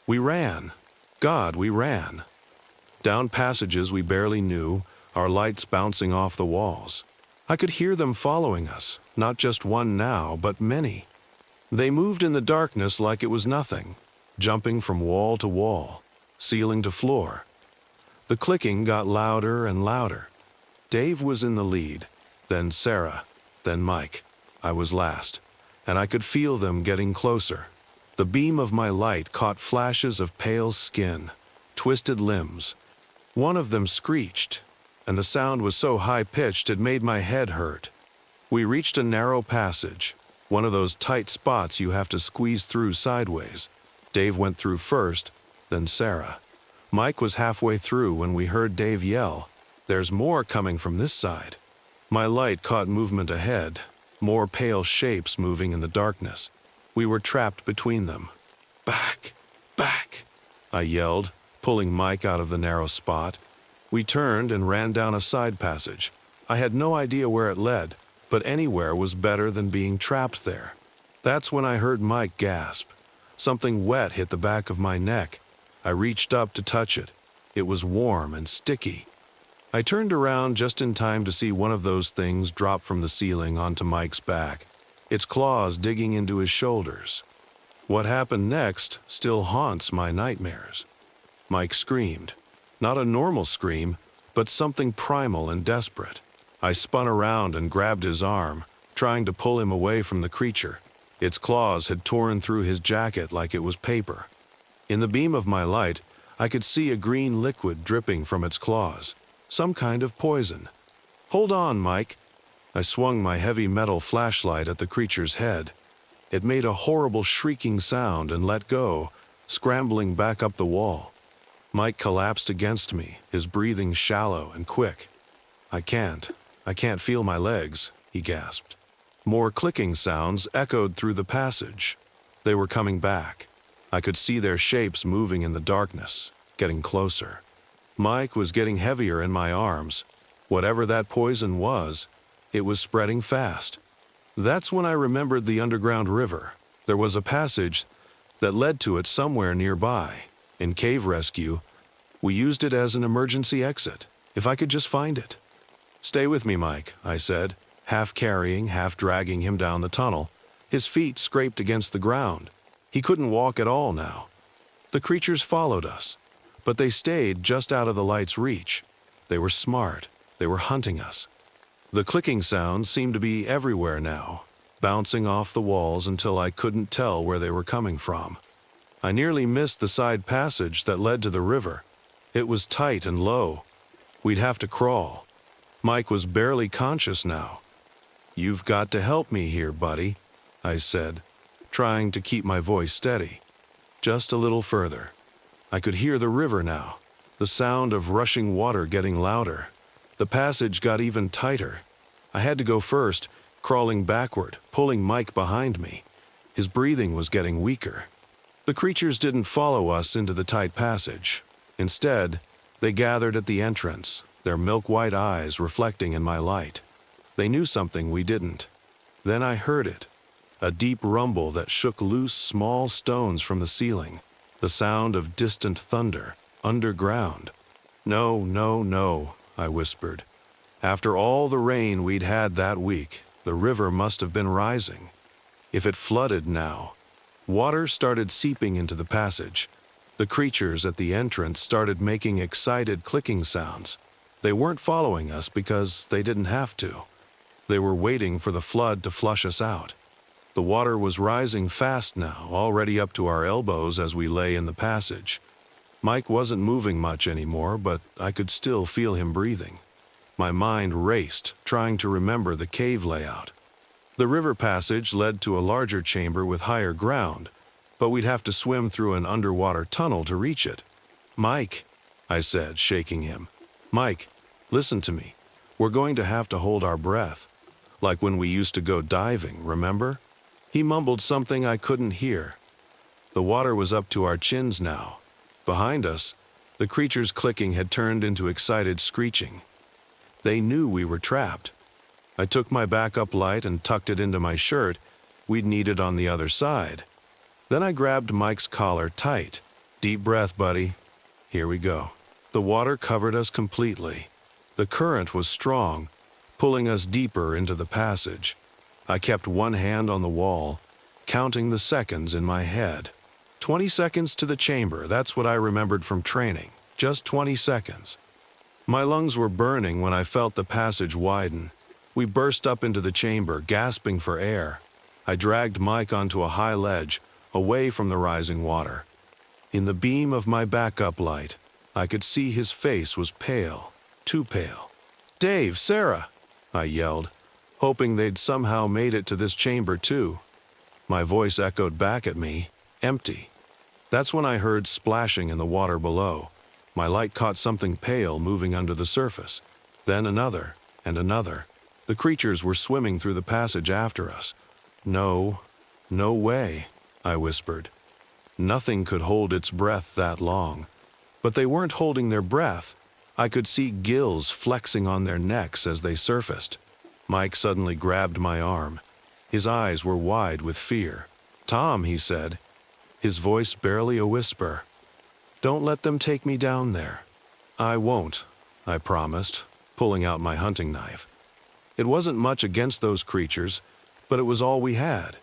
We ran. God, we ran. Down passages we barely knew, our lights bouncing off the walls. I could hear them following us, not just one now, but many. They moved in the darkness like it was nothing, jumping from wall to wall, ceiling to floor. The clicking got louder and louder. Dave was in the lead, then Sarah, then Mike. I was last, and I could feel them getting closer. The beam of my light caught flashes of pale skin, twisted limbs. One of them screeched, and the sound was so high-pitched it made my head hurt. We reached a narrow passage, one of those tight spots you have to squeeze through sideways. Dave went through first, then Sarah. Mike was halfway through when we heard Dave yell, "There's more coming from this side." My light caught movement ahead, more pale shapes moving in the darkness. We were trapped between them. "Back! Back!" I yelled, pulling Mike out of the narrow spot. We turned and ran down a side passage. I had no idea where it led, but anywhere was better than being trapped there. That's when I heard Mike gasp. Something wet hit the back of my neck. I reached up to touch it. It was warm and sticky. I turned around just in time to see one of those things drop from the ceiling onto Mike's back, its claws digging into his shoulders. What happened next still haunts my nightmares. Mike screamed. Not a normal scream, but something primal and desperate. I spun around and grabbed his arm, trying to pull him away from the creature. Its claws had torn through his jacket like it was paper. In the beam of my light, I could see a green liquid dripping from its claws, some kind of poison. "Hold on, Mike." I swung my heavy metal flashlight at the creature's head. It made a horrible shrieking sound and let go, scrambling back up the wall. Mike collapsed against me, his breathing shallow and quick. I can't feel my legs," he gasped. More clicking sounds echoed through the passage. They were coming back. I could see their shapes moving in the darkness, getting closer. Mike was getting heavier in my arms. Whatever that poison was, it was spreading fast. That's when I remembered the underground river. There was a passage that led to it somewhere nearby. In cave rescue, we used it as an emergency exit, if I could just find it. "Stay with me, Mike," I said, half carrying, half dragging him down the tunnel. His feet scraped against the ground. He couldn't walk at all now. The creatures followed us, but they stayed just out of the light's reach. They were smart. They were hunting us. The clicking sounds seemed to be everywhere now, bouncing off the walls until I couldn't tell where they were coming from. I nearly missed the side passage that led to the river. It was tight and low. We'd have to crawl. Mike was barely conscious now. "You've got to help me here, buddy," I said, trying to keep my voice steady. Just a little further. I could hear the river now, the sound of rushing water getting louder. The passage got even tighter. I had to go first, crawling backward, pulling Mike behind me. His breathing was getting weaker. The creatures didn't follow us into the tight passage. Instead, they gathered at the entrance, their milk-white eyes reflecting in my light. They knew something we didn't. Then I heard it, a deep rumble that shook loose small stones from the ceiling, the sound of distant thunder, underground. "No, no, no," I whispered. After all the rain we'd had that week, the river must have been rising. If it flooded now, water started seeping into the passage. The creatures at the entrance started making excited clicking sounds. They weren't following us because they didn't have to. They were waiting for the flood to flush us out. The water was rising fast now, already up to our elbows as we lay in the passage. Mike wasn't moving much anymore, but I could still feel him breathing. My mind raced, trying to remember the cave layout. The river passage led to a larger chamber with higher ground, but we'd have to swim through an underwater tunnel to reach it. "Mike," I said, shaking him. "Mike, listen to me. We're going to have to hold our breath, like when we used to go diving, remember?" He mumbled something I couldn't hear. The water was up to our chins now. Behind us, the creatures' clicking had turned into excited screeching. They knew we were trapped. I took my backup light and tucked it into my shirt. We'd need it on the other side. Then I grabbed Mike's collar tight. "Deep breath, buddy. Here we go." The water covered us completely. The current was strong, pulling us deeper into the passage. I kept one hand on the wall, counting the seconds in my head. 20 seconds to the chamber, that's what I remembered from training. Just 20 seconds. My lungs were burning when I felt the passage widen. We burst up into the chamber, gasping for air. I dragged Mike onto a high ledge, away from the rising water. In the beam of my backup light, I could see his face was pale, too pale. "Dave, Sarah!" I yelled, hoping they'd somehow made it to this chamber too. My voice echoed back at me, empty. That's when I heard splashing in the water below. My light caught something pale moving under the surface. Then another, and another. The creatures were swimming through the passage after us. "No, no way," I whispered. Nothing could hold its breath that long. But they weren't holding their breath. I could see gills flexing on their necks as they surfaced. Mike suddenly grabbed my arm. His eyes were wide with fear. "Tom," he said, his voice barely a whisper. "Don't let them take me down there." "I won't," I promised, pulling out my hunting knife. It wasn't much against those creatures, but it was all we had.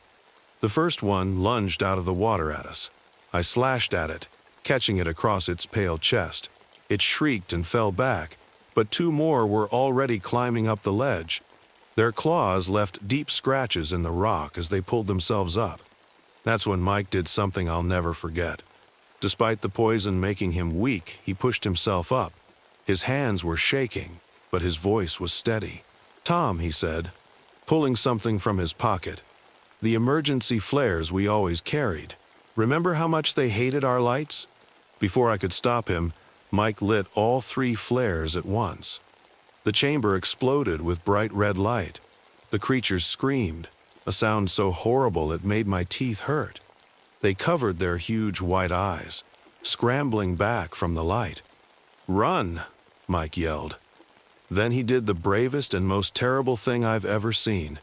The first one lunged out of the water at us. I slashed at it, catching it across its pale chest. It shrieked and fell back, but two more were already climbing up the ledge. Their claws left deep scratches in the rock as they pulled themselves up. That's when Mike did something I'll never forget. Despite the poison making him weak, he pushed himself up. His hands were shaking, but his voice was steady. "Tom," he said, pulling something from his pocket. "The emergency flares we always carried. Remember how much they hated our lights?" Before I could stop him, Mike lit all 3 flares at once. The chamber exploded with bright red light. The creatures screamed, a sound so horrible it made my teeth hurt. They covered their huge white eyes, scrambling back from the light. "Run!" Mike yelled. Then he did the bravest and most terrible thing I've ever seen.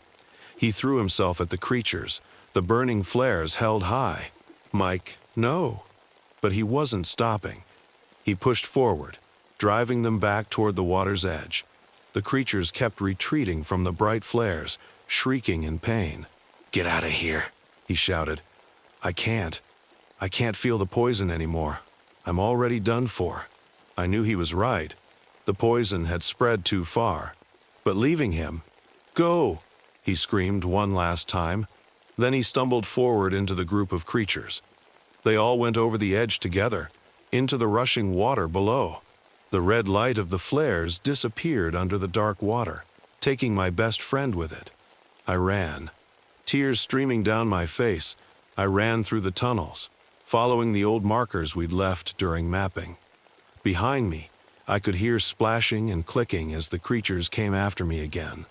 He threw himself at the creatures, the burning flares held high. "Mike, no!" But he wasn't stopping. He pushed forward, driving them back toward the water's edge. The creatures kept retreating from the bright flares, shrieking in pain. "Get out of here," he shouted. I can't feel the poison anymore. I'm already done for." I knew he was right. The poison had spread too far. But leaving him, "Go!" he screamed one last time. Then he stumbled forward into the group of creatures. They all went over the edge together, into the rushing water below. The red light of the flares disappeared under the dark water, taking my best friend with it. I ran. Tears streaming down my face, I ran through the tunnels, following the old markers we'd left during mapping. Behind me, I could hear splashing and clicking as the creatures came after me again.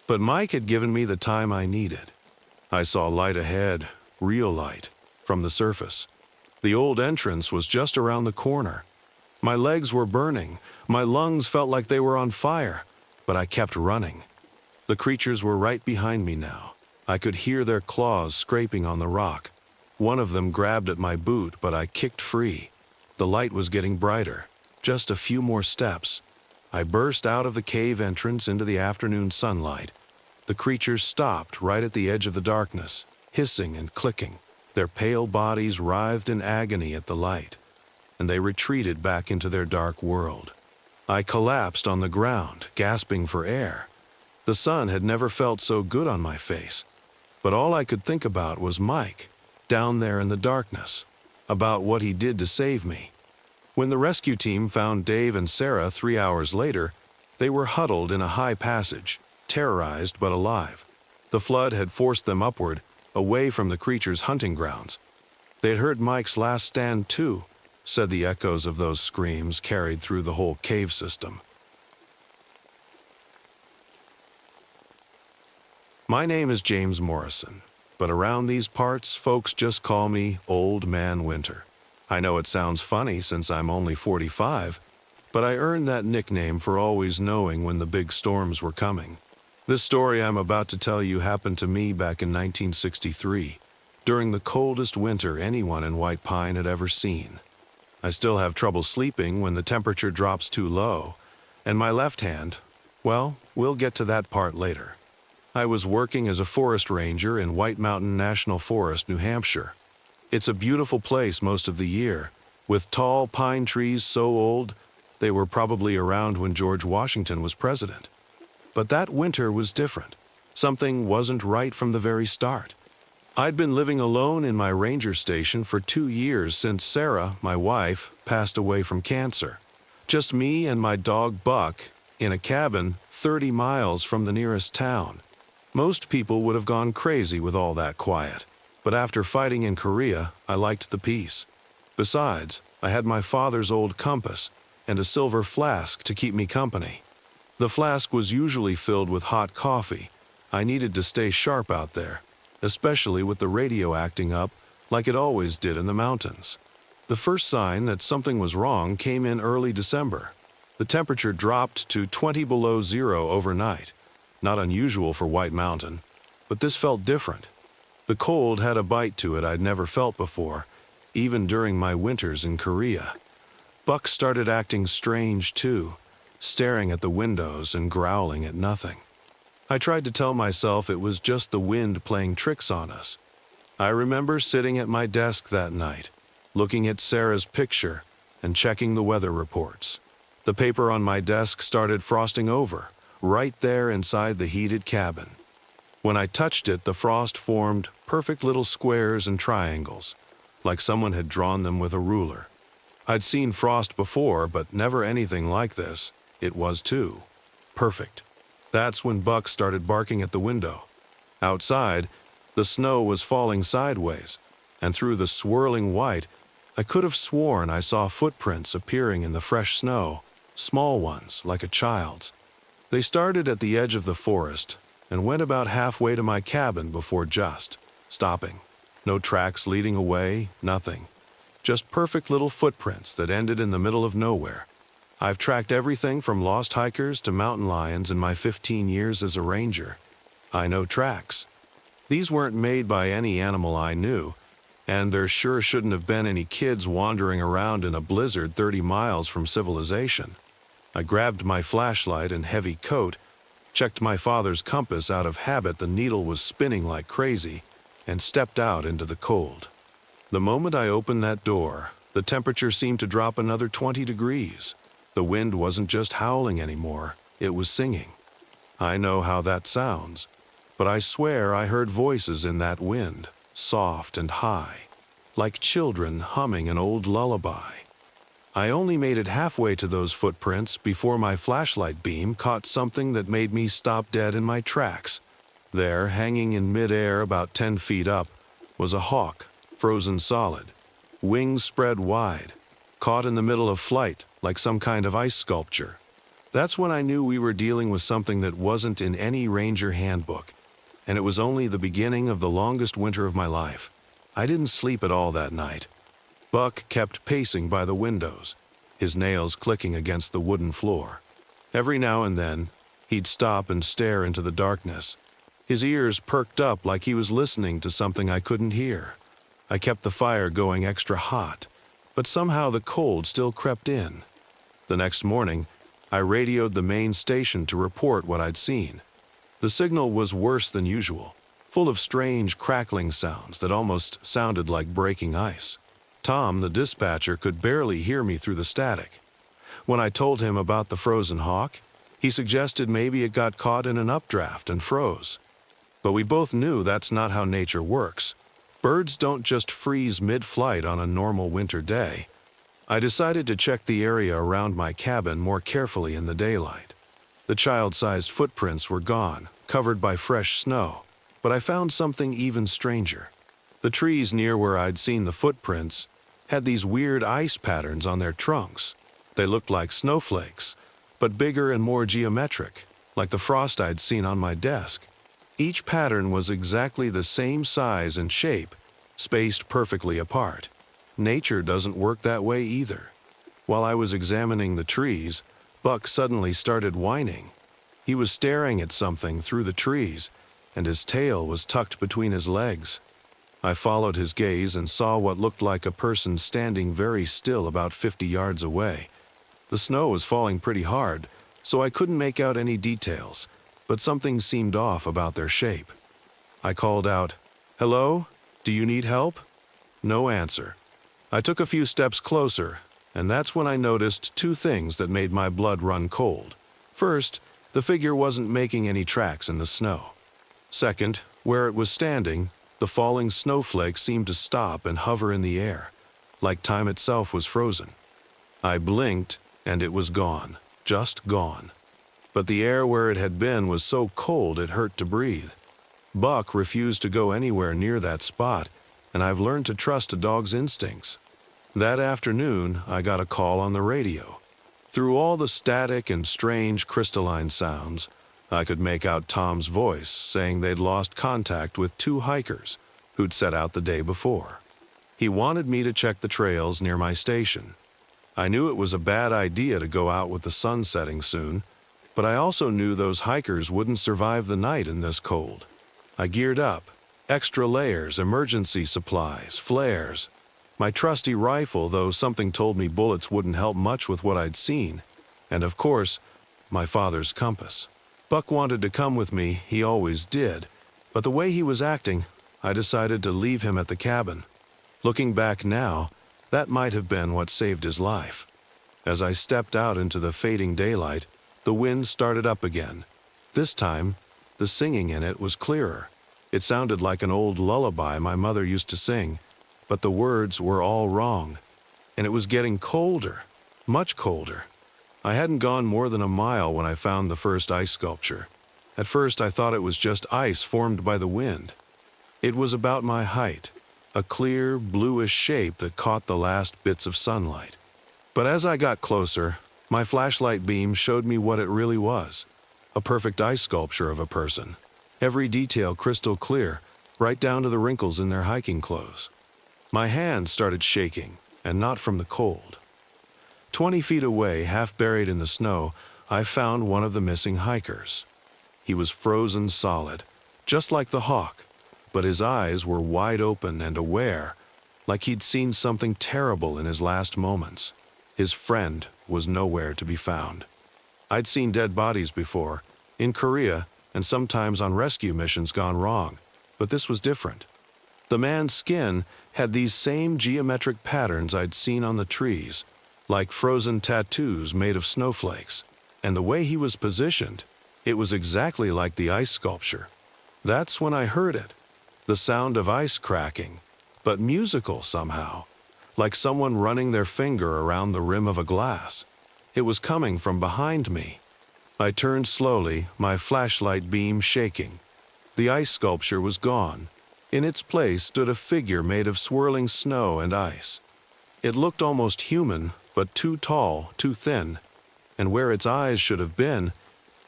But Mike had given me the time I needed. I saw light ahead, real light, from the surface. The old entrance was just around the corner. My legs were burning, my lungs felt like they were on fire, but I kept running. The creatures were right behind me now. I could hear their claws scraping on the rock. One of them grabbed at my boot, but I kicked free. The light was getting brighter. Just a few more steps. I burst out of the cave entrance into the afternoon sunlight. The creatures stopped right at the edge of the darkness, hissing and clicking. Their pale bodies writhed in agony at the light, and they retreated back into their dark world. I collapsed on the ground, gasping for air. The sun had never felt so good on my face, but all I could think about was Mike, down there in the darkness, about what he did to save me. When the rescue team found Dave and Sarah 3 hours later, they were huddled in a high passage, terrorized but alive. The flood had forced them upward, away from the creatures' hunting grounds. They'd heard Mike's last stand too, said the echoes of those screams carried through the whole cave system. My name is James Morrison, but around these parts, folks just call me Old Man Winter. I know it sounds funny since I'm only 45, but I earned that nickname for always knowing when the big storms were coming. This story I'm about to tell you happened to me back in 1963, during the coldest winter anyone in White Pine had ever seen. I still have trouble sleeping when the temperature drops too low, and my left hand, well, we'll get to that part later. I was working as a forest ranger in White Mountain National Forest, New Hampshire. It's a beautiful place most of the year, with tall pine trees so old they were probably around when George Washington was president. But that winter was different. Something wasn't right from the very start. I'd been living alone in my ranger station for 2 years since Sarah, my wife, passed away from cancer. Just me and my dog Buck in a cabin 30 miles from the nearest town. Most people would have gone crazy with all that quiet, but after fighting in Korea, I liked the peace. Besides, I had my father's old compass and a silver flask to keep me company. The flask was usually filled with hot coffee. I needed to stay sharp out there, especially with the radio acting up like it always did in the mountains. The first sign that something was wrong came in early December. The temperature dropped to 20 below zero overnight. Not unusual for White Mountain, but this felt different. The cold had a bite to it I'd never felt before, even during my winters in Korea. Buck started acting strange too, staring at the windows and growling at nothing. I tried to tell myself it was just the wind playing tricks on us. I remember sitting at my desk that night, looking at Sarah's picture and checking the weather reports. The paper on my desk started frosting over, right there inside the heated cabin. When I touched it, the frost formed perfect little squares and triangles, like someone had drawn them with a ruler. I'd seen frost before, but never anything like this. It was too perfect. That's when Buck started barking at the window. Outside, the snow was falling sideways, and through the swirling white, I could have sworn I saw footprints appearing in the fresh snow, small ones like a child's. They started at the edge of the forest and went about halfway to my cabin before just stopping. No tracks leading away, nothing. Just perfect little footprints that ended in the middle of nowhere. I've tracked everything from lost hikers to mountain lions in my 15 years as a ranger. I know tracks. These weren't made by any animal I knew, and there sure shouldn't have been any kids wandering around in a blizzard 30 miles from civilization. I grabbed my flashlight and heavy coat, checked my father's compass out of habit, the needle was spinning like crazy, and stepped out into the cold. The moment I opened that door, the temperature seemed to drop another 20 degrees. The wind wasn't just howling anymore, it was singing. I know how that sounds, but I swear I heard voices in that wind, soft and high, like children humming an old lullaby. I only made it halfway to those footprints before my flashlight beam caught something that made me stop dead in my tracks. There, hanging in midair about 10 feet up, was a hawk, frozen solid, wings spread wide, caught in the middle of flight like some kind of ice sculpture. That's when I knew we were dealing with something that wasn't in any ranger handbook, and it was only the beginning of the longest winter of my life. I didn't sleep at all that night. Buck kept pacing by the windows, his nails clicking against the wooden floor. Every now and then, he'd stop and stare into the darkness. His ears perked up like he was listening to something I couldn't hear. I kept the fire going extra hot, but somehow the cold still crept in. The next morning, I radioed the main station to report what I'd seen. The signal was worse than usual, full of strange crackling sounds that almost sounded like breaking ice. Tom, the dispatcher, could barely hear me through the static. When I told him about the frozen hawk, he suggested maybe it got caught in an updraft and froze. But we both knew that's not how nature works. Birds don't just freeze mid-flight on a normal winter day. I decided to check the area around my cabin more carefully in the daylight. The child-sized footprints were gone, covered by fresh snow, but I found something even stranger. The trees near where I'd seen the footprints had these weird ice patterns on their trunks. They looked like snowflakes, but bigger and more geometric, like the frost I'd seen on my desk. Each pattern was exactly the same size and shape, spaced perfectly apart. Nature doesn't work that way either. While I was examining the trees, Buck suddenly started whining. He was staring at something through the trees, and his tail was tucked between his legs. I followed his gaze and saw what looked like a person standing very still about 50 yards away. The snow was falling pretty hard, so I couldn't make out any details, but something seemed off about their shape. I called out, "Hello? Do you need help?" No answer. I took a few steps closer, and that's when I noticed two things that made my blood run cold. First, the figure wasn't making any tracks in the snow. Second, where it was standing, the falling snowflakes seemed to stop and hover in the air, like time itself was frozen. I blinked, and it was gone, just gone. But the air where it had been was so cold it hurt to breathe. Buck refused to go anywhere near that spot, and I've learned to trust a dog's instincts. That afternoon, I got a call on the radio. Through all the static and strange crystalline sounds, I could make out Tom's voice saying they'd lost contact with two hikers who'd set out the day before. He wanted me to check the trails near my station. I knew it was a bad idea to go out with the sun setting soon, but I also knew those hikers wouldn't survive the night in this cold. I geared up. Extra layers, emergency supplies, flares. My trusty rifle, though something told me bullets wouldn't help much with what I'd seen. And of course, my father's compass. Buck wanted to come with me, he always did, but the way he was acting, I decided to leave him at the cabin. Looking back now, that might have been what saved his life. As I stepped out into the fading daylight, the wind started up again. This time, the singing in it was clearer. It sounded like an old lullaby my mother used to sing, but the words were all wrong. And it was getting colder, much colder. I hadn't gone more than a mile when I found the first ice sculpture. At first I thought it was just ice formed by the wind. It was about my height, a clear, bluish shape that caught the last bits of sunlight. But as I got closer, my flashlight beam showed me what it really was, a perfect ice sculpture of a person. Every detail crystal clear, right down to the wrinkles in their hiking clothes. My hand started shaking, and not from the cold. 20 feet away, half buried in the snow, I found one of the missing hikers. He was frozen solid, just like the hawk, but his eyes were wide open and aware, like he'd seen something terrible in his last moments. His friend was nowhere to be found. I'd seen dead bodies before, in Korea, and sometimes on rescue missions gone wrong, but this was different. The man's skin had these same geometric patterns I'd seen on the trees, like frozen tattoos made of snowflakes, and the way he was positioned, it was exactly like the ice sculpture. That's when I heard it, the sound of ice cracking, but musical somehow, like someone running their finger around the rim of a glass. It was coming from behind me. I turned slowly, my flashlight beam shaking. The ice sculpture was gone. In its place stood a figure made of swirling snow and ice. It looked almost human, but too tall, too thin, and where its eyes should have been,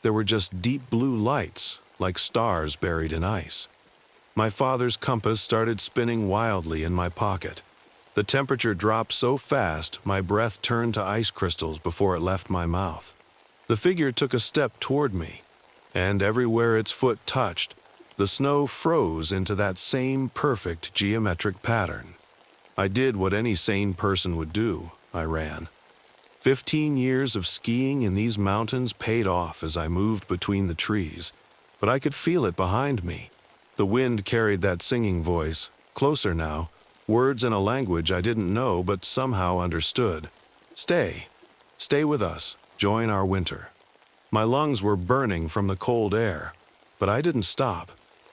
there were just deep blue lights, like stars buried in ice. My father's compass started spinning wildly in my pocket. The temperature dropped so fast, my breath turned to ice crystals before it left my mouth. The figure took a step toward me, and everywhere its foot touched, the snow froze into that same perfect geometric pattern. I did what any sane person would do. I ran. 15 years of skiing in these mountains paid off as I moved between the trees, but I could feel it behind me. The wind carried that singing voice, closer now, words in a language I didn't know but somehow understood. Stay. Stay with us. Join our winter. My lungs were burning from the cold air, but I didn't stop.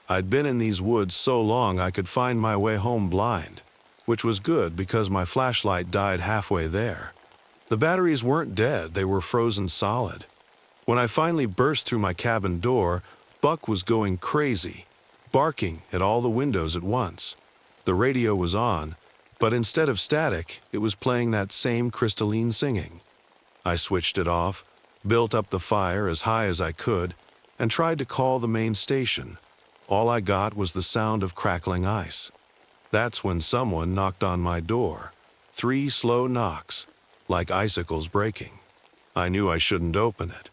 I'd been in these woods so long I could find my way home blind, which was good because my flashlight died halfway there. The batteries weren't dead, they were frozen solid. When I finally burst through my cabin door, Buck was going crazy, barking at all the windows at once. The radio was on, but instead of static, it was playing that same crystalline singing. I switched it off, built up the fire as high as I could, and tried to call the main station. All I got was the sound of crackling ice. That's when someone knocked on my door. 3 slow knocks, like icicles breaking. I knew I shouldn't open it.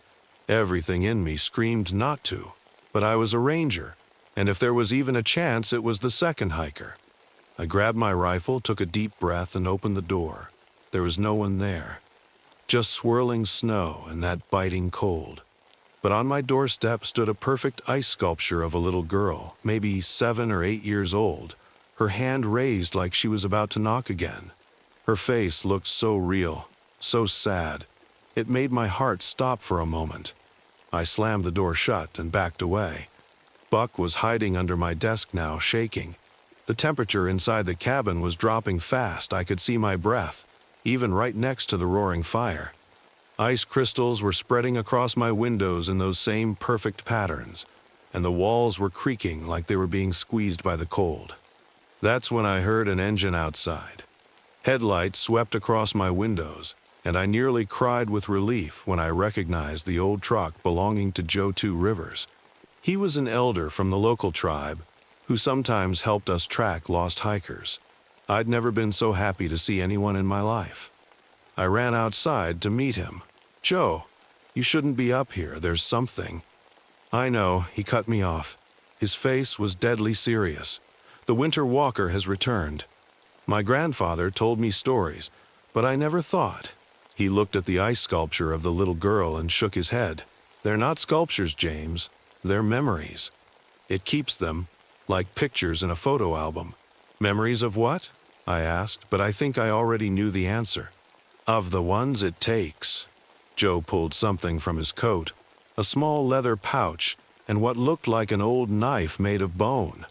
Everything in me screamed not to, but I was a ranger, and if there was even a chance, it was the second hiker. I grabbed my rifle, took a deep breath, and opened the door. There was no one there. Just swirling snow and that biting cold. But on my doorstep stood a perfect ice sculpture of a little girl, maybe 7 or 8 years old, her hand raised like she was about to knock again. Her face looked so real, so sad. It made my heart stop for a moment. I slammed the door shut and backed away. Buck was hiding under my desk now, shaking. The temperature inside the cabin was dropping fast. I could see my breath, even right next to the roaring fire. Ice crystals were spreading across my windows in those same perfect patterns, and the walls were creaking like they were being squeezed by the cold. That's when I heard an engine outside. Headlights swept across my windows, and I nearly cried with relief when I recognized the old truck belonging to Joe Two Rivers. He was an elder from the local tribe, who sometimes helped us track lost hikers. I'd never been so happy to see anyone in my life. I ran outside to meet him. "Joe, you shouldn't be up here, there's something." "I know," he cut me off. His face was deadly serious. "The winter walker has returned. My grandfather told me stories, but I never thought." He looked at the ice sculpture of the little girl and shook his head. "They're not sculptures, James. They're memories. It keeps them, like pictures in a photo album." "Memories of what?" I asked, but I think I already knew the answer. Of the ones it takes. Joe pulled something from his coat, a small leather pouch, and what looked like an old knife made of bone.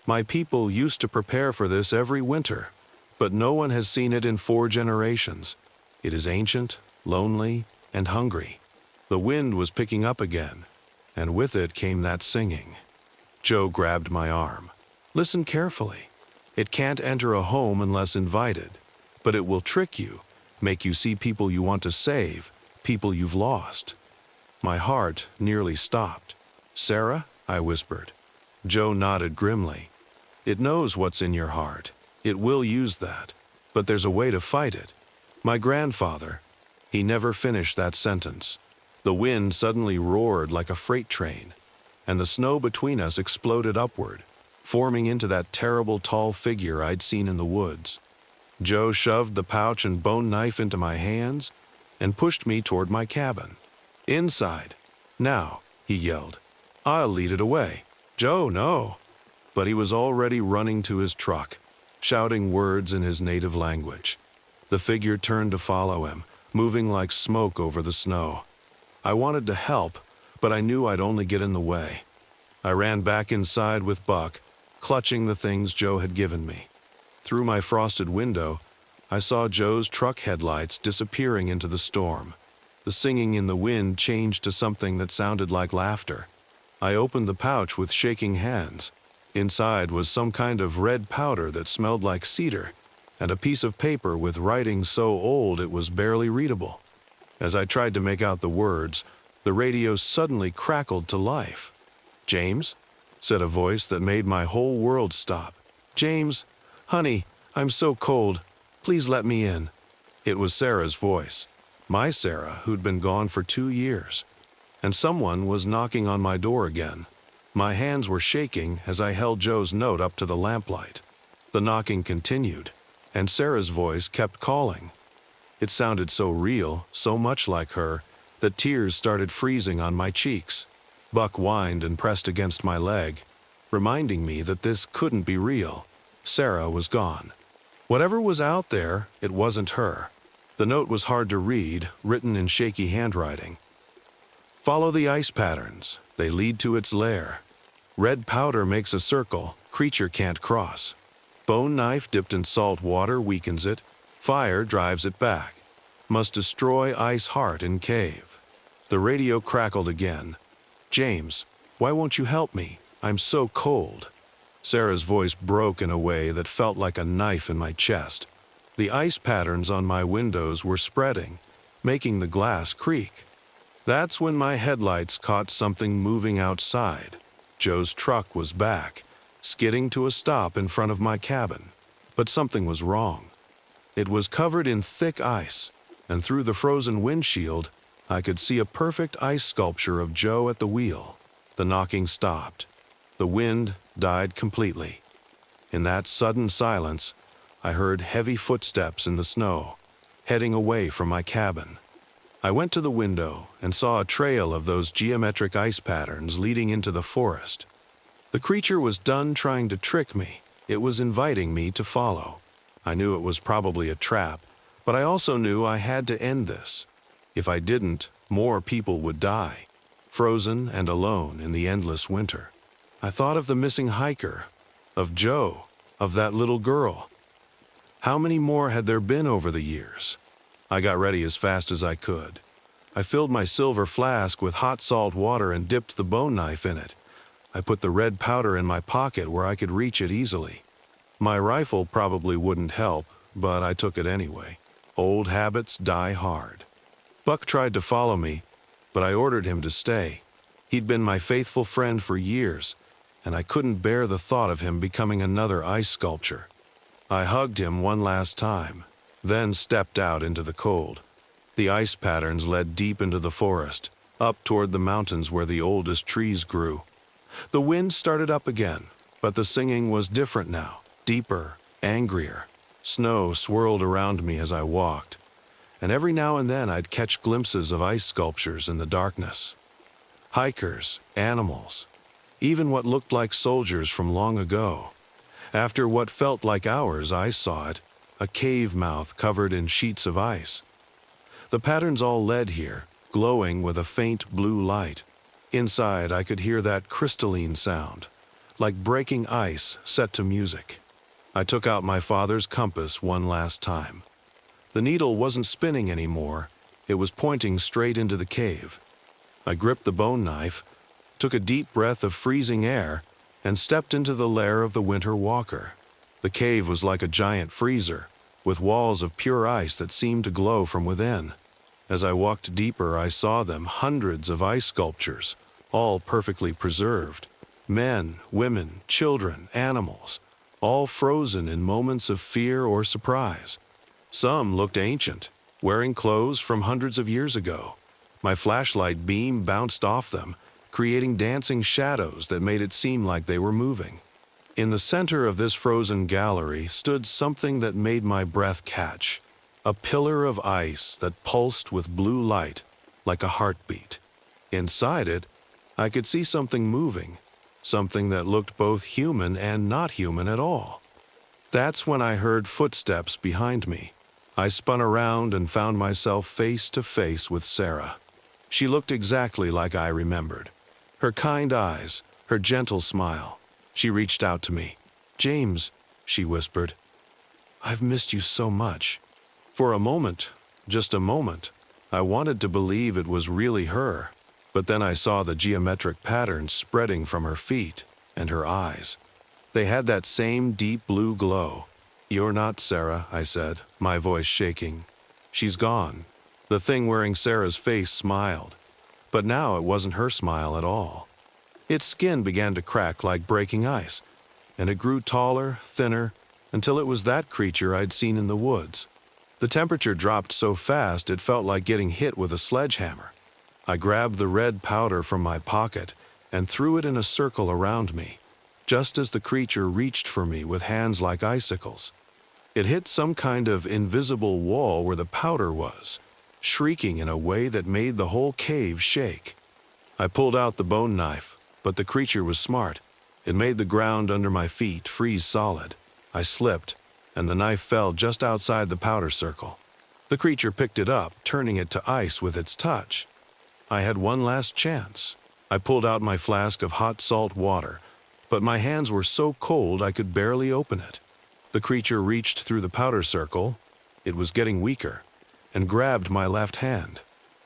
My people used to prepare for this every winter, but no one has seen it in 4 generations. It is ancient, lonely, and hungry. The wind was picking up again, and with it came that singing. Joe grabbed my arm. Listen carefully. It can't enter a home unless invited, but it will trick you, make you see people you want to save, people you've lost. My heart nearly stopped. Sarah? I whispered. Joe nodded grimly. It knows what's in your heart. It will use that. But there's a way to fight it. My grandfather. He never finished that sentence. The wind suddenly roared like a freight train, and the snow between us exploded upward, forming into that terrible tall figure I'd seen in the woods. Joe shoved the pouch and bone knife into my hands and pushed me toward my cabin. Inside. Now, he yelled. I'll lead it away. Joe, no. But he was already running to his truck, shouting words in his native language. The figure turned to follow him, moving like smoke over the snow. I wanted to help, but I knew I'd only get in the way. I ran back inside with Buck, clutching the things Joe had given me. Through my frosted window, I saw Joe's truck headlights disappearing into the storm. The singing in the wind changed to something that sounded like laughter. I opened the pouch with shaking hands. Inside was some kind of red powder that smelled like cedar, and a piece of paper with writing so old it was barely readable. As I tried to make out the words, the radio suddenly crackled to life. James? Said a voice that made my whole world stop. James, honey, I'm so cold. Please let me in. It was Sarah's voice. My Sarah, who'd been gone for 2 years. And someone was knocking on my door again. My hands were shaking as I held Joe's note up to the lamplight. The knocking continued, and Sarah's voice kept calling. It sounded so real, so much like her, that tears started freezing on my cheeks. Buck whined and pressed against my leg, reminding me that this couldn't be real. Sarah was gone. Whatever was out there, it wasn't her. The note was hard to read, written in shaky handwriting. Follow the ice patterns. They lead to its lair. Red powder makes a circle. Creature can't cross. Bone knife dipped in salt water weakens it. Fire drives it back. Must destroy ice heart in cave. The radio crackled again. James, why won't you help me? I'm so cold. Sarah's voice broke in a way that felt like a knife in my chest. The ice patterns on my windows were spreading, making the glass creak. That's when my headlights caught something moving outside. Joe's truck was back, skidding to a stop in front of my cabin. But something was wrong. It was covered in thick ice, and through the frozen windshield, I could see a perfect ice sculpture of Joe at the wheel. The knocking stopped. The wind died completely. In that sudden silence, I heard heavy footsteps in the snow, heading away from my cabin. I went to the window and saw a trail of those geometric ice patterns leading into the forest. The creature was done trying to trick me. It was inviting me to follow. I knew it was probably a trap, but I also knew I had to end this. If I didn't, more people would die, frozen and alone in the endless winter. I thought of the missing hiker, of Joe, of that little girl. How many more had there been over the years? I got ready as fast as I could. I filled my silver flask with hot salt water and dipped the bone knife in it. I put the red powder in my pocket where I could reach it easily. My rifle probably wouldn't help, but I took it anyway. Old habits die hard. Buck tried to follow me, but I ordered him to stay. He'd been my faithful friend for years, and I couldn't bear the thought of him becoming another ice sculpture. I hugged him one last time, then stepped out into the cold. The ice patterns led deep into the forest, up toward the mountains where the oldest trees grew. The wind started up again, but the singing was different now, deeper, angrier. Snow swirled around me as I walked, and every now and then I'd catch glimpses of ice sculptures in the darkness. Hikers, animals, even what looked like soldiers from long ago. After what felt like hours, I saw it, a cave mouth covered in sheets of ice. The patterns all led here, glowing with a faint blue light. Inside, I could hear that crystalline sound, like breaking ice set to music. I took out my father's compass one last time. The needle wasn't spinning anymore. It was pointing straight into the cave. I gripped the bone knife, took a deep breath of freezing air, and stepped into the lair of the Winter Walker. The cave was like a giant freezer, with walls of pure ice that seemed to glow from within. As I walked deeper, I saw them, hundreds of ice sculptures, all perfectly preserved. Men, women, children, animals, all frozen in moments of fear or surprise. Some looked ancient, wearing clothes from hundreds of years ago. My flashlight beam bounced off them, creating dancing shadows that made it seem like they were moving. In the center of this frozen gallery stood something that made my breath catch. A pillar of ice that pulsed with blue light, like a heartbeat. Inside it, I could see something moving, something that looked both human and not human at all. That's when I heard footsteps behind me. I spun around and found myself face to face with Sarah. She looked exactly like I remembered. Her kind eyes, her gentle smile. She reached out to me. "James," she whispered, "I've missed you so much." For a moment, just a moment, I wanted to believe it was really her, but then I saw the geometric patterns spreading from her feet and her eyes. They had that same deep blue glow. "You're not Sarah," I said, my voice shaking. "She's gone." The thing wearing Sarah's face smiled, but now it wasn't her smile at all. Its skin began to crack like breaking ice, and it grew taller, thinner, until it was that creature I'd seen in the woods. The temperature dropped so fast it felt like getting hit with a sledgehammer. I grabbed the red powder from my pocket and threw it in a circle around me, just as the creature reached for me with hands like icicles. It hit some kind of invisible wall where the powder was, shrieking in a way that made the whole cave shake. I pulled out the bone knife, but the creature was smart. It made the ground under my feet freeze solid. I slipped, and the knife fell just outside the powder circle. The creature picked it up, turning it to ice with its touch. I had one last chance. I pulled out my flask of hot salt water, but my hands were so cold I could barely open it. The creature reached through the powder circle, it was getting weaker, and grabbed my left hand.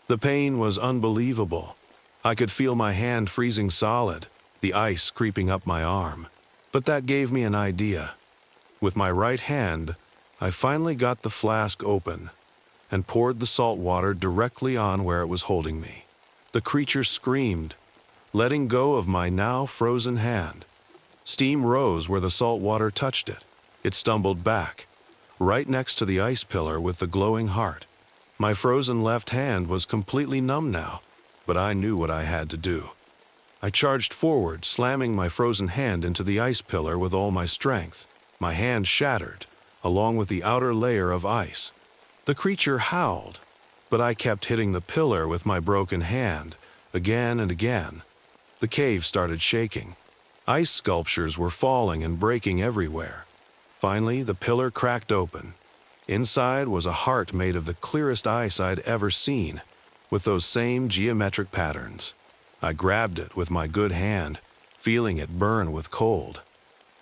The pain was unbelievable. I could feel my hand freezing solid, the ice creeping up my arm. But that gave me an idea. With my right hand, I finally got the flask open and poured the salt water directly on where it was holding me. The creature screamed, letting go of my now frozen hand. Steam rose where the salt water touched it. It stumbled back, right next to the ice pillar with the glowing heart. My frozen left hand was completely numb now, but I knew what I had to do. I charged forward, slamming my frozen hand into the ice pillar with all my strength. My hand shattered, along with the outer layer of ice. The creature howled, but I kept hitting the pillar with my broken hand, again and again. The cave started shaking. Ice sculptures were falling and breaking everywhere. Finally, the pillar cracked open. Inside was a heart made of the clearest ice I'd ever seen, with those same geometric patterns. I grabbed it with my good hand, feeling it burn with cold.